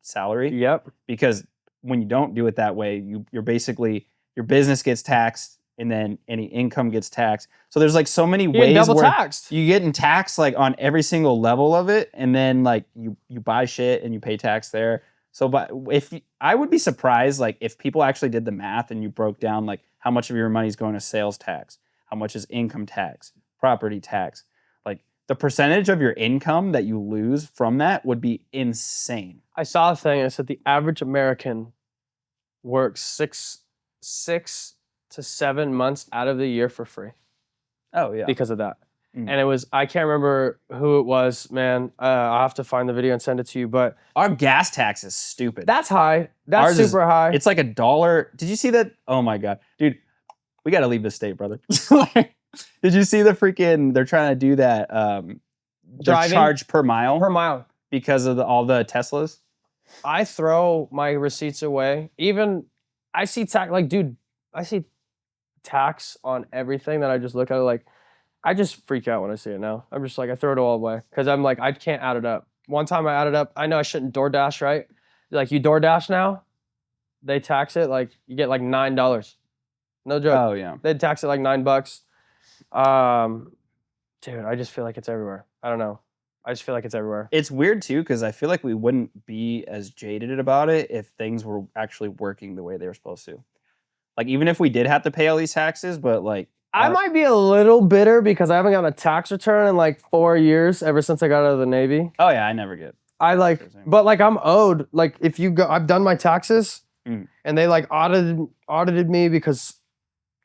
salary. Yep. Because when you don't do it that way, you're basically, your business gets taxed and then any income gets taxed. So there's like so many ways double where taxed. you getting taxed like on every single level of it, and then like you buy shit and you pay tax there. So but if I would be surprised like if people actually did the math and you broke down like how much of your money is going to sales tax, how much is income tax, property tax, like the percentage of your income that you lose from that would be insane. I saw a thing and it said the average American works six to 7 months out of the year for free. Oh yeah. Because of that. And it was, I can't remember who it was, man. I'll have to find the video and send it to you, but our gas tax is stupid. That's high. That's Ours super high. It's like $1. Did you see that? Oh my God. Dude, we got to leave this state, brother. Did you see the freaking, they're trying to do that, Driving? charge per mile? Per mile. Because of all the Teslas? I throw my receipts away. Even, I see tax, like, dude, I see tax on everything that I just look at it like, I just freak out when I see it now. I'm just like, I throw it all away. Because I'm like, I can't add it up. One time I added up, I know I shouldn't DoorDash, right? Like, you DoorDash now, they tax it, like, you get like $9. No joke. Oh, yeah. They'd tax it like $9. Dude, I just feel like it's everywhere. I don't know. I just feel like it's everywhere. It's weird, too, because I feel like we wouldn't be as jaded about it if things were actually working the way they were supposed to. Like, even if we did have to pay all these taxes, but like, I might be a little bitter because I haven't gotten a tax return in like 4 years ever since I got out of the Navy. Oh yeah, I never get. But like I'm owed. Like if you go, I've done my taxes, and they like audited me because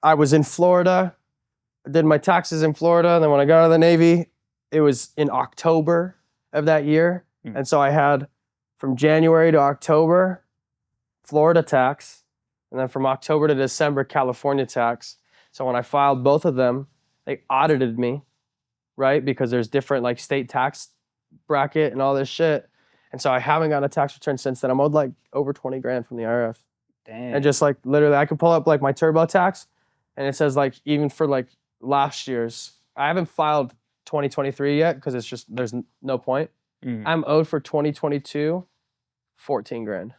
I was in Florida. I did my taxes in Florida, and then when I got out of the Navy, it was in October of that year, and so I had from January to October, Florida tax, and then from October to December, California tax. So when I filed both of them, they audited me, right? Because there's different like state tax bracket and all this shit. And so I haven't gotten a tax return since then. I'm owed like over 20 grand from the IRS. Dang. And just like literally, I could pull up like my TurboTax, and it says like even for like last year's, I haven't filed 2023 yet because it's just there's no point. I'm owed for 2022, 14 grand.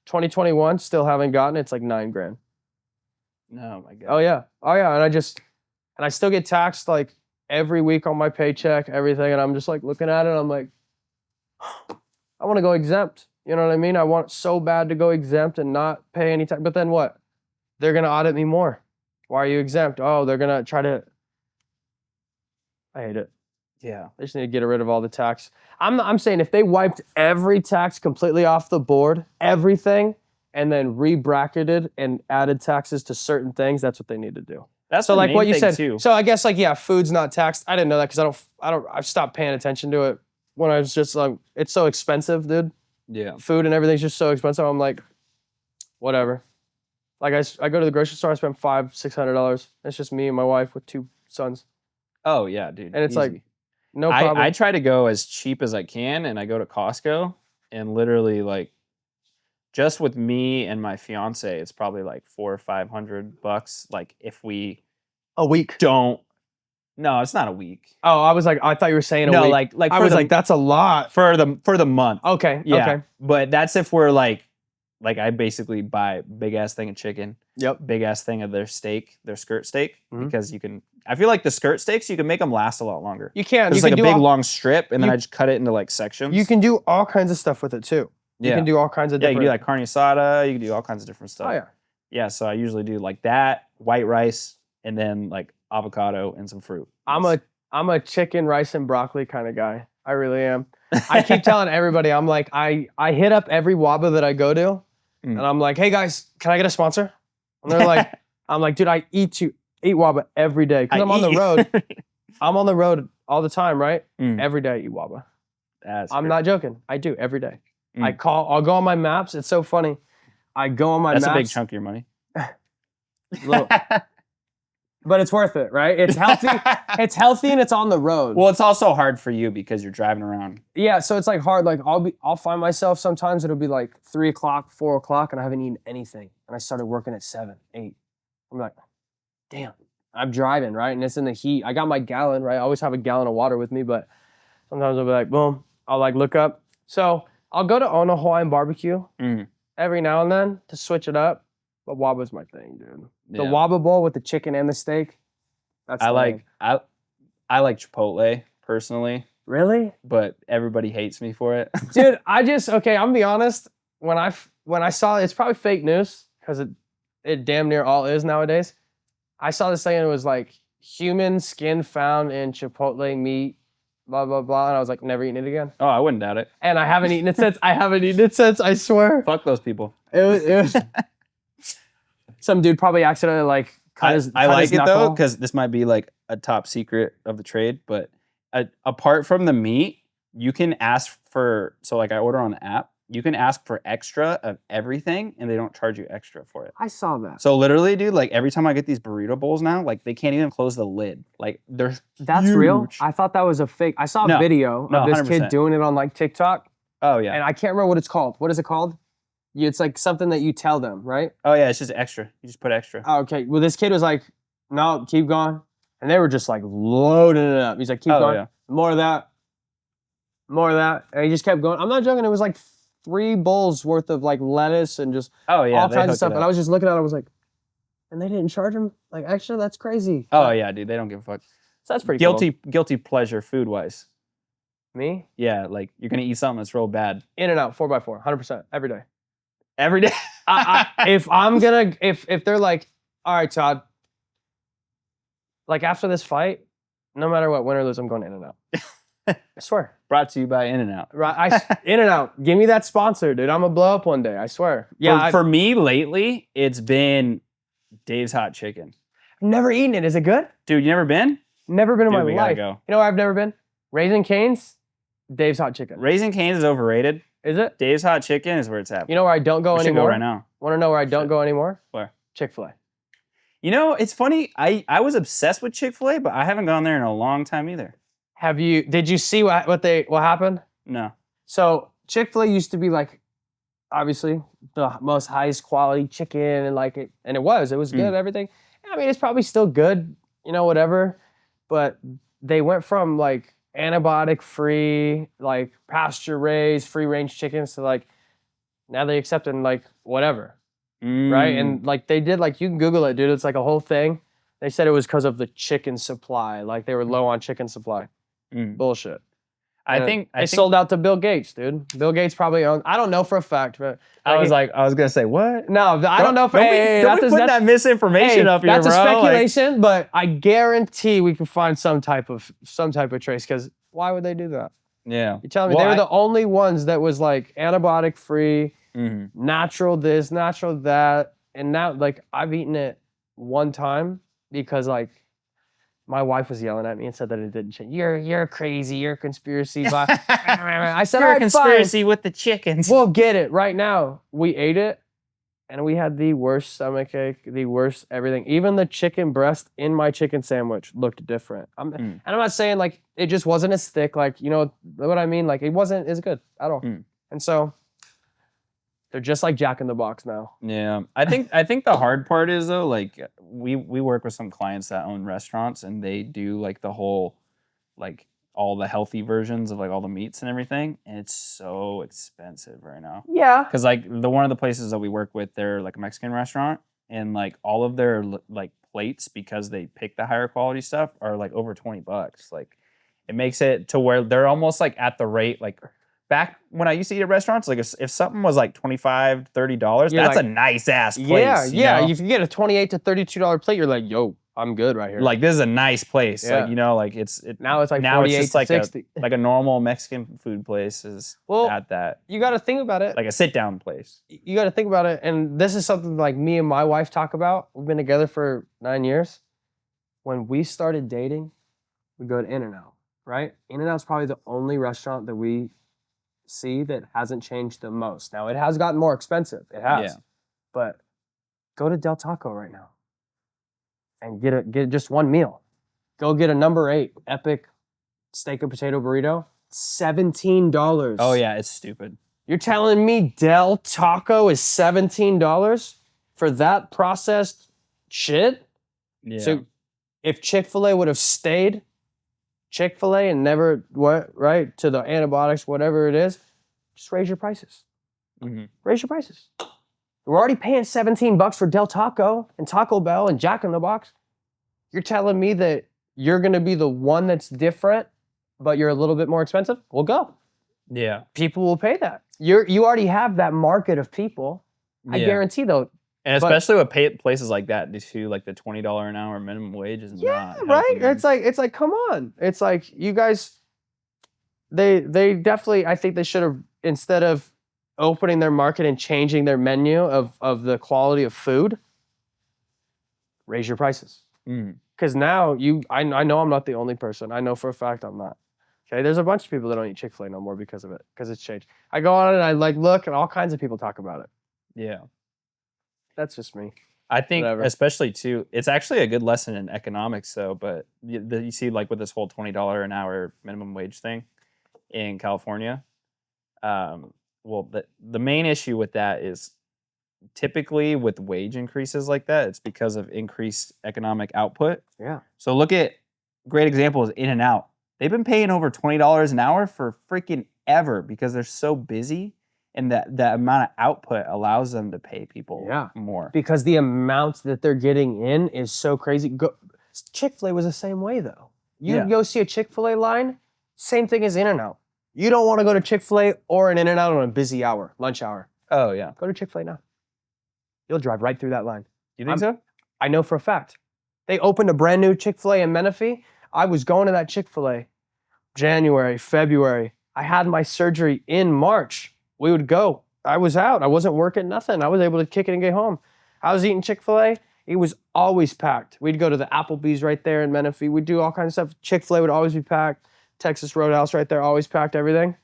2021 still haven't gotten. It's like 9 grand. Oh my god. Oh yeah, and I still get taxed like every week on my paycheck, everything, and I'm just like looking at it. I'm like, I want to go exempt. You know what I mean? I want so bad to go exempt and not pay any tax. But then what? They're gonna audit me more. Why are you exempt? Oh, they're gonna try to. I hate it. Yeah. They just need to get rid of all the tax. I'm saying if they wiped every tax completely off the board, everything, and then re-bracketed and added taxes to certain things, that's what they need to do. That's so the like main what you thing, said. too. So I guess like yeah, food's not taxed. I didn't know that because I've stopped paying attention to it when I was just like it's so expensive, dude. Yeah. Food and everything's just so expensive. I'm like, whatever. Like I go to the grocery store, I spend $500-$600. It's just me and my wife with 2 sons, Oh yeah, dude. and it's easy. like no problem. I try to go as cheap as I can, and I go to Costco, and literally like, just with me and my fiance, it's probably like $400 or $500. Like if we a week. don't, no, it's not a week. Oh, I thought you were saying a No, week. like I was like, that's a lot. for the month. Okay. Yeah, Okay. but that's if we're like I basically buy big ass thing of chicken, Yep. big ass thing of their steak, their skirt steak, Mhm. because you can. I feel like the skirt steaks you can make them last a lot longer. You can. It's You like can a do big all, long strip, and then you- I just cut it into like sections. You can do all kinds of stuff with it too. You Yeah. can do all kinds of Yeah, you different. can do like carne asada. You can do all kinds of different stuff. Oh yeah. Yeah, so I usually do like that, white rice, and then like avocado and some fruit. I'm a chicken, rice, and broccoli kind of guy. I really am. I keep telling everybody, I'm like, I hit up every Waba that I go to, and I'm like, hey guys, can I get a sponsor? And they're like, I'm like, dude, I eat Waba every day because I'm on the road. I'm on the road all the time, right? Every day I eat Waba. I'm not joking. I do every day. I'll go on my maps. It's so funny. I go on my maps. That's a big chunk of your money. Little. But it's worth it, right? It's healthy. It's healthy and it's on the road. Well, it's also hard for you because you're driving around. Yeah, so it's like hard. Like I'll find myself sometimes it'll be like 3 o'clock, 4 o'clock, and I haven't eaten anything. And I started working at 7, 8. I'm like, damn. I'm driving, right? And it's in the heat. I got my gallon, right? I always have a gallon of water with me, but sometimes I'll be like, boom. I'll like look up. So I'll go to Ona Hawaiian Barbecue every now and then to switch it up. But Waba's my thing, dude. The Waba bowl with the chicken and the steak. That's I like Chipotle personally. Really? But everybody hates me for it. Dude, I'm gonna be honest. When I saw it's probably fake news because it damn near all is nowadays. I saw this thing and it was like human skin found in Chipotle meat, blah blah blah, and I was like, never eating it again. Oh, I wouldn't doubt it. And I haven't eaten it since. I swear. Fuck those people. It was some dude probably accidentally like cut his I like it knuckle. though because this might be like a top secret of the trade, but apart from the meat, you can ask for, so like I order on the app, you can ask for extra of everything and they don't charge you extra for it. I saw that. So literally, dude, like every time I get these burrito bowls now, like they can't even close the lid. Like they're That's huge. real? I thought that was a fake. I saw a video of this 100%. kid doing it on like TikTok. Oh yeah. And I can't remember what it's called. What is it called? It's like something that you tell them, right? Oh yeah, it's just extra. You just put extra. Oh, okay. Well, this kid was like, no, keep going. And they were just like loading it up. He's like, keep going. Yeah. More of that. More of that. And he just kept going. I'm not joking. It was like 3 bowls worth of like lettuce and just all kinds of stuff. And I was just looking at it. I was like, and they didn't charge him like extra? That's crazy. Oh yeah, dude. They don't give a fuck. So that's pretty Guilty pleasure food wise. Me? Yeah, like you're gonna eat something that's real bad. In-N-Out 4x4, 100% every day. Every day. If they're like, all right, Todd, like after this fight, no matter what, win or lose, I'm going In-N-Out. I swear. Brought to you by In-N-Out. Right, In-N-Out, give me that sponsor, dude. I'm gonna blow up one day. I swear. Yeah. For me lately, it's been Dave's Hot Chicken. I've never eaten it. Is it good? Dude, you never been? Never been in Dude, my we gotta life. go. You know where I've never been? Raising Cane's, Dave's Hot Chicken. Raising Cane's is overrated. Is it? Dave's Hot Chicken is where it's at. You know where I don't go we should anymore? go right now. Want to know where I don't go anymore? Where? Chick-fil-A. You know, it's funny. I was obsessed with Chick-fil-A, but I haven't gone there in a long time either. Did you see what happened? No. So Chick-fil-A used to be like, obviously, the most highest quality chicken and like it, and it was good, everything. I mean, it's probably still good, whatever. But they went from like antibiotic free, like pasture raised, free range chickens to like now they accepting like whatever. Right? And like they did, like you can Google it, dude. It's like a whole thing. They said it was because of the chicken supply. Like they were low on chicken supply. Bullshit. I And think it sold out to Bill Gates, dude. Bill Gates probably owned. I don't know for a fact, but I was gonna say what? no, I don't know for. Don't be putting that misinformation up here, that's bro. That's a speculation, but I guarantee we can find some type of trace. Because why would they do that? Yeah, you're telling me they were the only ones that was like antibiotic free, natural this, natural that, and now like I've eaten it one time because like my wife was yelling at me and said that it didn't change. You're crazy. You're a conspiracy. I said, you're a conspiracy with the chickens. We'll get it right now. We ate it, and we had the worst stomachache, the worst everything. Even the chicken breast in my chicken sandwich looked different. And I'm not saying like it just wasn't as thick. Like you know what I mean? Like it wasn't as good at all. And so they're just like Jack in the Box now. Yeah, I think the hard part is though, like we work with some clients that own restaurants and they do like the whole, like all the healthy versions of like all the meats and everything, and it's so expensive right now. Yeah, because like one of the places that we work with, they're like a Mexican restaurant, and like all of their like plates, because they pick the higher quality stuff, are like over $20. Like it makes it to where they're almost like at the rate like. Back when I used to eat at restaurants, like if something was like $25, $30, that's like, a nice ass place. Yeah. If you get a $28 to $32 plate, you're like, yo, I'm good right here. Like this is a nice place. Yeah. Like like it's now it's like 48 just to like 60. like a normal Mexican food place is at that. You got to think about it. Like a sit down place. You got to think about it, and this is something like me and my wife talk about. We've been together for 9 years. When we started dating, we go to In-N-Out, right? In-N-Out's probably the only restaurant that we see that hasn't changed the most. Now it has gotten more expensive. It has. Yeah. But go to Del Taco right now and get just one meal. Go get a number 8 epic steak and potato burrito. $17. Oh yeah, it's stupid. You're telling me Del Taco is $17 for that processed shit? Yeah. So if Chick-fil-A would have stayed Chick-fil-A and never right to the antibiotics, whatever it is, just raise your prices. Raise your prices. We're already paying $17 for Del Taco and Taco Bell and Jack in the Box. You're telling me that you're gonna be the one that's different, but you're a little bit more expensive? We'll go. Yeah. People will pay that. You already have that market of people. I guarantee though. And especially with places like that, too, like the $20 an hour minimum wage is not right. It's like come on. It's like you guys. They definitely. I think they should have, instead of opening their market and changing their menu of the quality of food, raise your prices. Because now I know I'm not the only person. I know for a fact I'm not. Okay, there's a bunch of people that don't eat Chick-fil-A no more because of it, because it's changed. I go on it and I like look, and all kinds of people talk about it. Yeah. That's just me. I think especially too, it's actually a good lesson in economics though, but you see like with this whole $20 an hour minimum wage thing in California, well, the main issue with that is typically with wage increases like that, it's because of increased economic output. Yeah. So look at, great example is In-N-Out. They've been paying over $20 an hour for freaking ever because they're so busy. And that amount of output allows them to pay people more. Because the amount that they're getting in is so crazy. Chick-fil-A was the same way, though. You go see a Chick-fil-A line, same thing as In-N-Out. You don't want to go to Chick-fil-A or an In-N-Out on a busy hour, lunch hour. Oh, yeah. Go to Chick-fil-A now. You'll drive right through that line. You think so? I know for a fact. They opened a brand new Chick-fil-A in Menifee. I was going to that Chick-fil-A January, February. I had my surgery in March. We would go. I was out. I wasn't working, nothing. I was able to kick it and get home. I was eating Chick-fil-A. It was always packed. We'd go to the Applebee's right there in Menifee. We'd do all kinds of stuff. Chick-fil-A would always be packed. Texas Roadhouse right there, always packed, everything.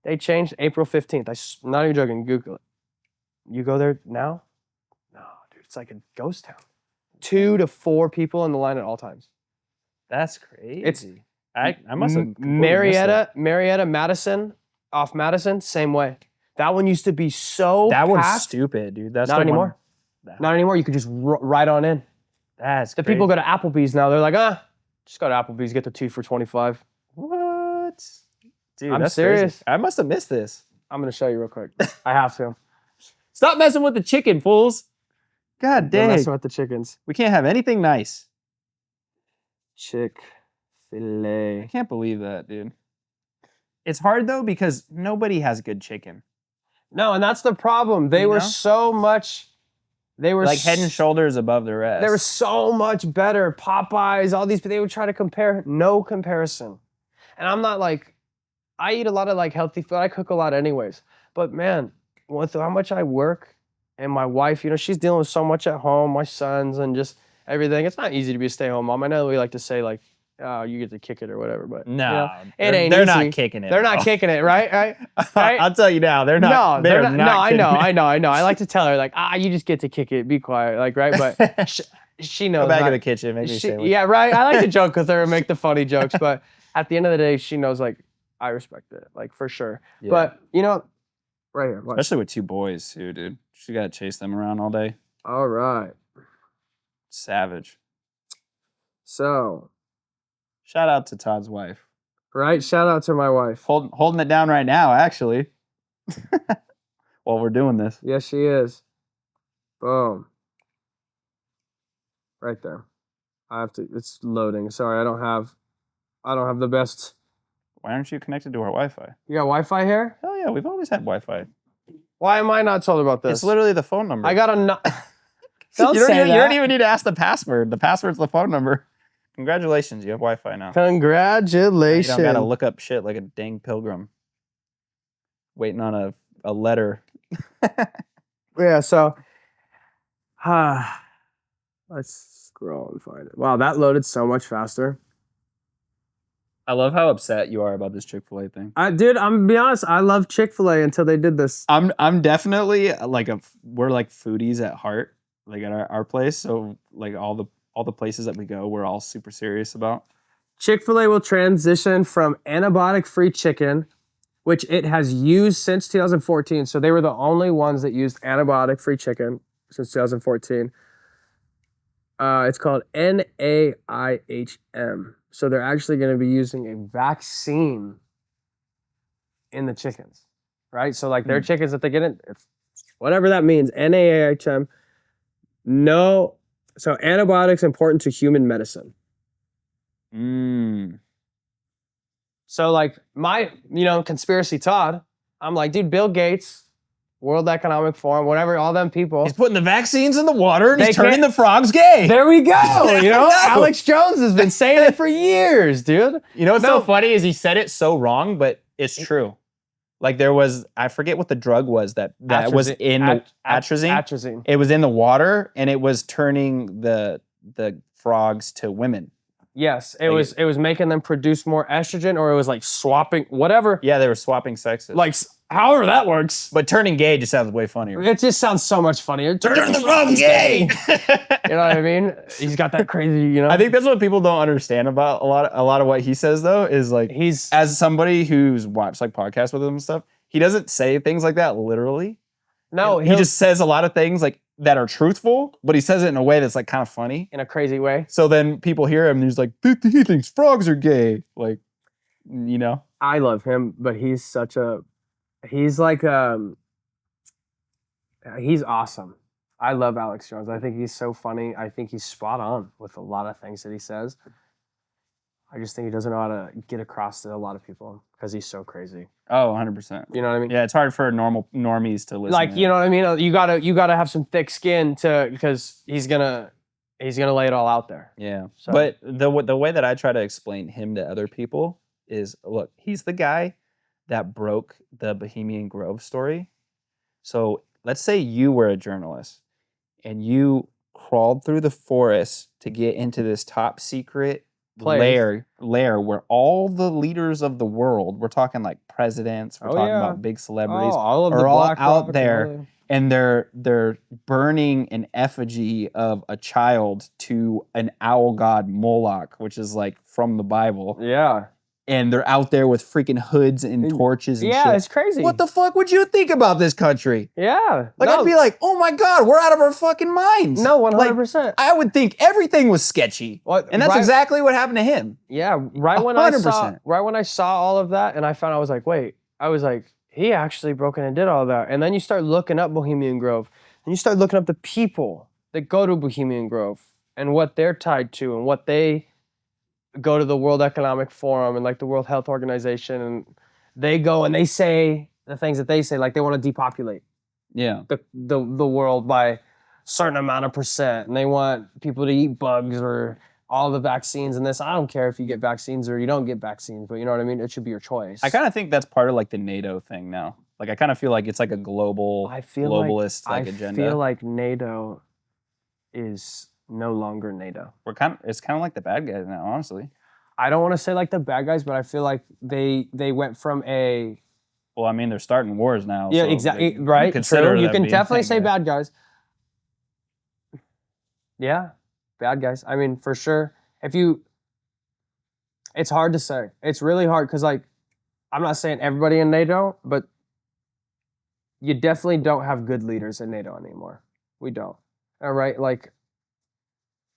They changed April 15th. I'm not even joking. Google it. You go there now? No, dude. It's like a ghost town. 2 to 4 people in the line at all times. That's crazy. It's I must have Marietta, Madison, off Madison, same way. That one used to be so That one's packed. stupid, dude. That's Not the anymore. One. Not anymore. You could just ride on in. That's The crazy. people go to Applebee's now. They're like, just go to Applebee's, get the 2 for $25. What? Dude, I'm that's serious. crazy. I must have missed this. I'm gonna show you real quick. I have to. Stop messing with the chicken, fools. God They're dang. messing with the chickens. We can't have anything nice. Chick-fil-A. I can't believe that, dude. It's hard though because nobody has good chicken. No, and that's the problem. They were so much. They were like head and shoulders above the rest. They were so much better. Popeyes, all these. They would try to compare. No comparison. And I'm not like. I eat a lot of like healthy food. I cook a lot anyways. But man, with how much I work, and my wife, she's dealing with so much at home. My sons and just everything. It's not easy to be a stay-at-home mom. I know we like to say like, oh, you get to kick it or whatever, but no, it ain't they're easy. Not kicking it. They're not kicking it, right? Right? I'll tell you now, they're not. No, they're not. No, I know. I like to tell her like, you just get to kick it, be quiet, like, right? But she knows. Go back in the kitchen, make me sandwich. Yeah, right. I like to joke with her and make the funny jokes, but at the end of the day, she knows like I respect it, like for sure. Yeah. But right here, watch. Especially with 2 boys too, dude. She got to chase them around all day. All right. Savage. So. Shout out to Todd's wife. Right? Shout out to my wife. Holding it down right now, actually. While we're doing this. Yes, she is. Boom. Right there. It's loading. Sorry, I don't have the best. Why aren't you connected to our Wi-Fi? You got Wi-Fi here? Hell yeah, we've always had Wi-Fi. Why am I not told about this? It's literally the phone number. I got a you don't even need to ask the password. The password's the phone number. Congratulations, you have Wi-Fi now. Congratulations. You don't gotta look up shit like a dang pilgrim. Waiting on a letter. Yeah, so let's scroll and find it. Wow, that loaded so much faster. I love how upset you are about this Chick-fil-A thing. Dude, I'm gonna be honest, I love Chick-fil-A until they did this. I'm definitely like we're like foodies at heart, like at our place. So like all the places that we go, we're all super serious about. Chick-fil-A will transition from antibiotic-free chicken, which it has used since 2014. So they were the only ones that used antibiotic-free chicken since 2014. It's called NAIHM. So they're actually going to be using a vaccine in the chickens, right? So like their chickens that they get in, whatever that means, NAIHM. No, so antibiotics important to human medicine. So like my, conspiracy Todd, I'm like, dude, Bill Gates, World Economic Forum, whatever, all them people. He's putting the vaccines in the water and he's turning the frogs gay. There we go. Alex Jones has been saying it for years, dude. What's so funny is he said it so wrong, but it's true. Like there was, I forget what the drug was that was in atrazine. Atrazine. It was in the water and it was turning the frogs to women. Yes, it was making them produce more estrogen, or it was like swapping whatever. Yeah, they were swapping sexes. Like however that works. But turning gay just sounds way funnier. It just sounds so much funnier. Turn the frogs gay. You know what I mean? He's got that crazy, I think that's what people don't understand about a lot of what he says though, is like he's as somebody who's watched like podcasts with him and stuff, he doesn't say things like that literally. No, he just says a lot of things like that are truthful, but he says it in a way that's like kind of funny. In a crazy way. So then people hear him and he's like, he thinks frogs are gay. Like, I love him, but he's like, he's awesome. I love Alex Jones. I think he's so funny. I think he's spot on with a lot of things that he says. I just think he doesn't know how to get across to a lot of people because he's so crazy. Oh, 100%. You know what I mean? Yeah, it's hard for normies to listen. Like, you know what I mean? You gotta have some thick skin because he's gonna lay it all out there. Yeah. So. But the way that I try to explain him to other people is, look, he's the guy that broke the Bohemian Grove story. So let's say you were a journalist and you crawled through the forest to get into this top secret lair where all the leaders of the world, we're talking like presidents, we're talking about big celebrities, all out there, and they're burning an effigy of a child to an owl god Moloch, which is like from the Bible. Yeah. and they're out there with freaking hoods and torches and shit. Yeah, it's crazy. What the fuck would you think about this country? Yeah. Like, no, I'd be like, oh my God, we're out of our fucking minds. No, Like, 100%. I would think everything was sketchy. And that's exactly what happened to him. Yeah, right when 100%. I saw all of that, and I was like, he actually broke in and did all that. And then you start looking up Bohemian Grove, and you start looking up the people that go to Bohemian Grove and what they're tied to and what they go to the World Economic Forum and like the World Health Organization, and they go and they say the things that they say, like they want to depopulate the world by a certain amount of percent, and they want people to eat bugs or all the vaccines and this. I don't care if you get vaccines or you don't get vaccines, but you know what I mean? It should be your choice. I kind of think that's part of like the NATO thing now. Like I kind of feel like it's like a globalist agenda. I feel like NATO is no longer NATO. It's kind of like the bad guys now, honestly. I don't want to say like the bad guys, but I feel like they went from a... Well, I mean, they're starting wars now. Yeah, so exactly. Right. True. You can definitely say bad guys. Yeah, bad guys. I mean, for sure. It's hard to say. It's really hard because, like, I'm not saying everybody in NATO, but you definitely don't have good leaders in NATO anymore. We don't. All right, like,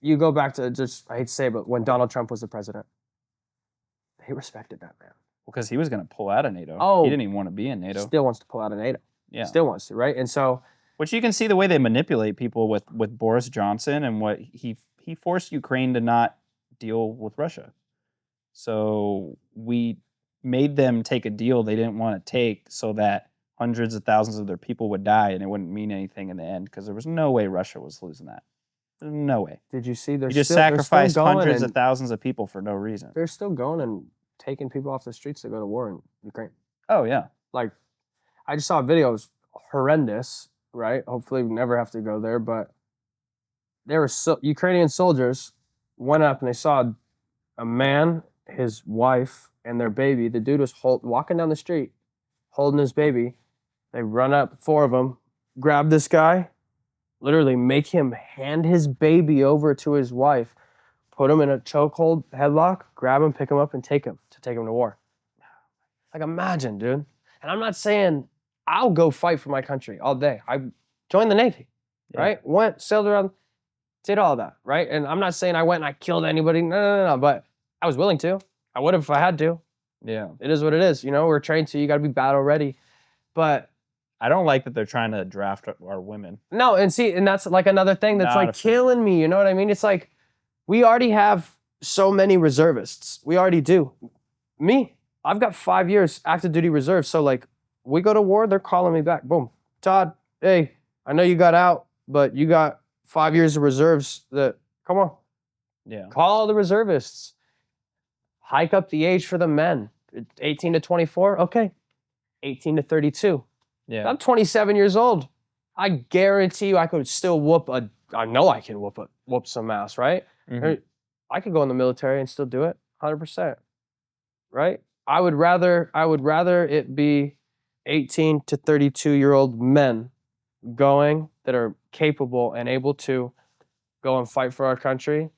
you go back to I hate to say it, but when Donald Trump was the president, he respected that man. Because he was going to pull out of NATO. Oh, he didn't even want to be in NATO. Still wants to pull out of NATO. Yeah. Still wants to, right? And so... Which you can see the way they manipulate people with Boris Johnson and what he forced Ukraine to not deal with Russia. So we made them take a deal they didn't want to take so that hundreds of thousands of their people would die and it wouldn't mean anything in the end because there was no way Russia was losing that. There's no way. Did you see? You just sacrificed hundreds of thousands of people for no reason. They're still going and taking people off the streets to go to war in Ukraine. Oh, yeah. Like, I just saw a video. It was horrendous, right? Hopefully we never have to go there, but there were Ukrainian soldiers went up and they saw a man, his wife, and their baby. The dude was walking down the street, holding his baby. They run up, 4 of them, grab this guy, literally make him hand his baby over to his wife, put him in a chokehold, headlock, grab him, pick him up, and take him to war. Like, imagine, dude. And I'm not saying I'll go fight for my country all day. I joined the Navy, right? Went, sailed around, did all that, right? And I'm not saying I went and I killed anybody. No. But I was willing to. I would have if I had to. Yeah. It is what it is. You know, we're trained to. You got to be battle ready. But I don't like that they're trying to draft our women. No, and see, and that's like another thing that's like killing me. You know what I mean? It's like we already have so many reservists. We already do. Me, I've got 5 years active duty reserve. So like, we go to war, they're calling me back. Boom, Todd. Hey, I know you got out, but you got 5 years of reserves. Come on. Yeah. Call the reservists. Hike up the age for the men. 18 to 24. Okay. 18 to 32. Yeah. I'm 27 years old. I guarantee you I could still I know I can whoop some ass, right? Mm-hmm. I could go in the military and still do it 100%. Right? I would rather it be 18 to 32-year-old men going that are capable and able to go and fight for our country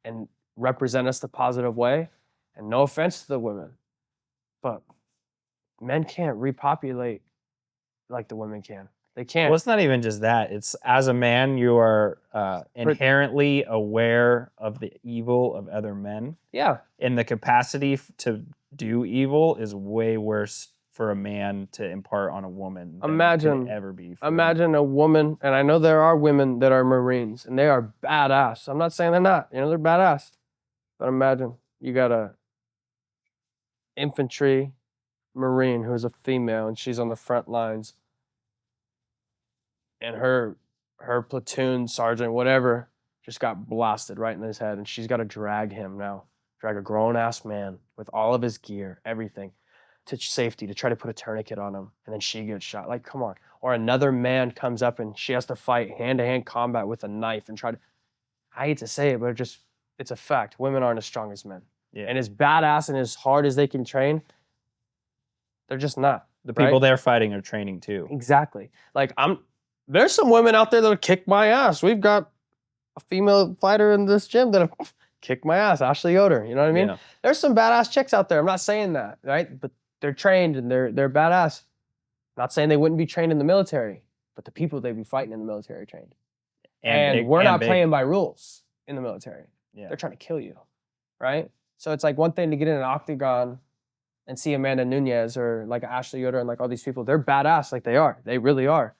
and represent us the positive way. And no offense to the women, but men can't repopulate like the women can. They can't. Well, it's not even just that. It's as a man, you are inherently aware of the evil of other men. Yeah. And the capacity to do evil is way worse for a man to impart on a woman than it could ever be. Imagine a woman, and I know there are women that are Marines, and they are badass. I'm not saying they're not. You know, they're badass. But imagine you got a infantry Marine who's a female, and she's on the front lines. And her platoon sergeant, whatever, just got blasted right in his head. And she's got to drag a grown-ass man with all of his gear, everything, to safety to try to put a tourniquet on him. And then she gets shot. Like, come on. Or another man comes up and she has to fight hand-to-hand combat with a knife and I hate to say it, but it's a fact. Women aren't as strong as men. Yeah. And as badass and as hard as they can train, they're just not. The people they're fighting are training too. Exactly. Like, there's some women out there that'll kick my ass. We've got a female fighter in this gym that'll kick my ass, Ashley Yoder. You know what I mean? Yeah. There's some badass chicks out there. I'm not saying that, right? But they're trained and they're badass. Not saying they wouldn't be trained in the military, but the people they'd be fighting in the military are trained. And we're not playing by rules in the military. Yeah. They're trying to kill you, right? So it's like one thing to get in an octagon and see Amanda Nunes or like Ashley Yoder and like all these people. They're badass, like they are. They really are.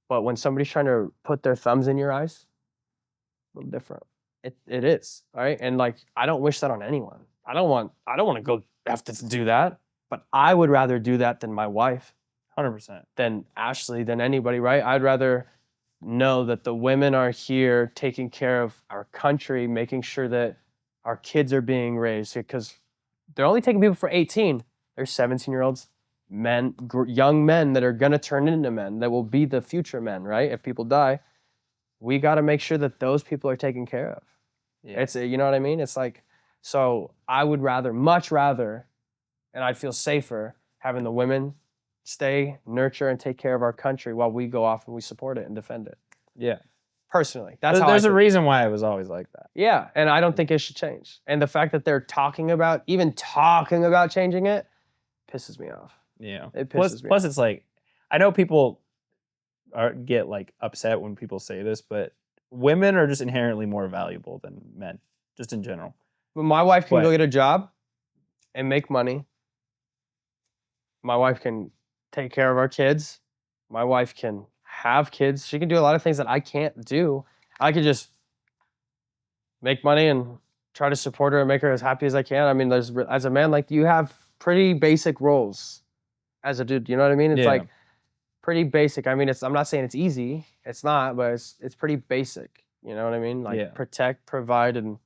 But when somebody's trying to put their thumbs in your eyes, a little different. It is, right? And like I don't wish that on anyone. I don't want to go have to do that. But I would rather do that than my wife. 100%. Than Ashley, than anybody, right? I'd rather know that the women are here taking care of our country, making sure that our kids are being raised, because they're only taking people for 18. There's 17-year-olds, men, young men that are gonna turn into men, that will be the future men, right? If people die, we got to make sure that those people are taken care of. Yeah. It's, you know what I mean? It's like, so I would rather, much rather, and I'd feel safer having the women stay, nurture, and take care of our country while we go off and we support it and defend it. Yeah. Personally, that's how There's a I think. reason why it was always like that. Yeah, and I don't think it should change. And the fact that they're even talking about changing it, pisses me off. Yeah. It pisses me Plus, off. it's like, I know people get like upset when people say this, but women are just inherently more valuable than men, just in general. When my wife can But- go get a job and make money, my wife can take care of our kids. My wife can have kids. She can do a lot of things that I can't do. I could just make money and try to support her and make her as happy as I can. I mean, as a man, like you have pretty basic roles as a dude. You know what I mean? It's Yeah. like pretty basic. I mean, I'm not saying it's easy. It's not, but it's pretty basic. You know what I mean? Like Yeah. protect, provide, and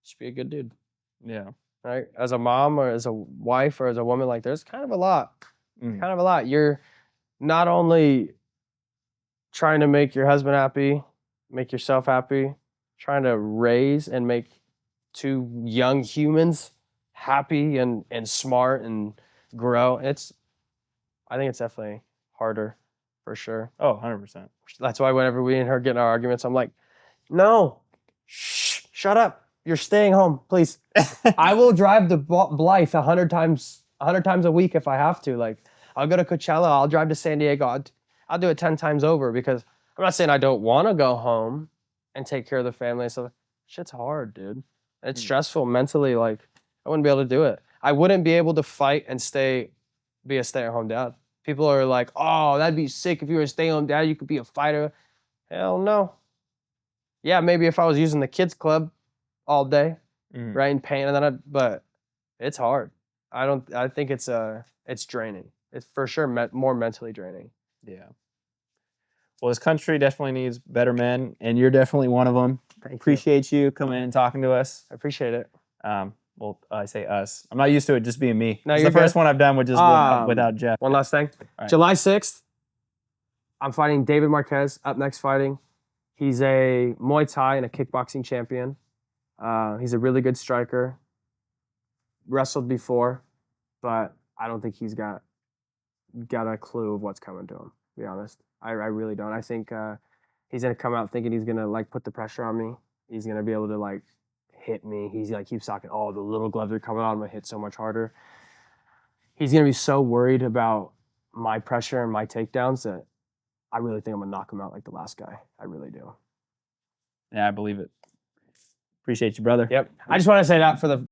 just be a good dude. Yeah. Right? As a mom or as a wife or as a woman, like there's kind of a lot. Mm. Kind of a lot. You're not only trying to make your husband happy, make yourself happy, trying to raise and make two young humans happy and smart and grow. I think it's definitely harder for sure. Oh, 100%. That's why whenever we and her get in our arguments, I'm like, no, shut up. You're staying home, please. I will drive to Blythe 100 times a week if I have to. Like, I'll go to Coachella. I'll drive to San Diego. I'll do it 10 times over, because I'm not saying I don't want to go home and take care of the family. So shit's hard, dude. It's stressful mentally. Like, I wouldn't be able to do it. I wouldn't be able to fight and be a stay-at-home dad. People are like, oh, that'd be sick if you were a stay-at-home dad. You could be a fighter. Hell no. Yeah, maybe if I was using the kids club all day, right, in pain, and then but it's hard. I think it's draining. It's for sure more mentally draining. Yeah. Well, this country definitely needs better men, and you're definitely one of them. Appreciate you coming in and talking to us. I appreciate it. Well, I say us. I'm not used to it just being me. No, It's you're the first good. one I've done with just without Jeff. One last thing. right. July 6th, I'm fighting David Marquez, UpNext Fighting. He's a Muay Thai and a kickboxing champion. He's a really good striker. Wrestled before, but I don't think he's got a clue of what's coming to him, to be honest. I really don't. I think he's going to come out thinking he's going to like put the pressure on me. He's going to be able to like hit me. He's like keeps talking, oh, the little gloves are coming on, I'm going to hit so much harder. He's going to be so worried about my pressure and my takedowns that I really think I'm going to knock him out like the last guy. I really do. Yeah, I believe it. Appreciate you, brother. Yep. I just want to say that for the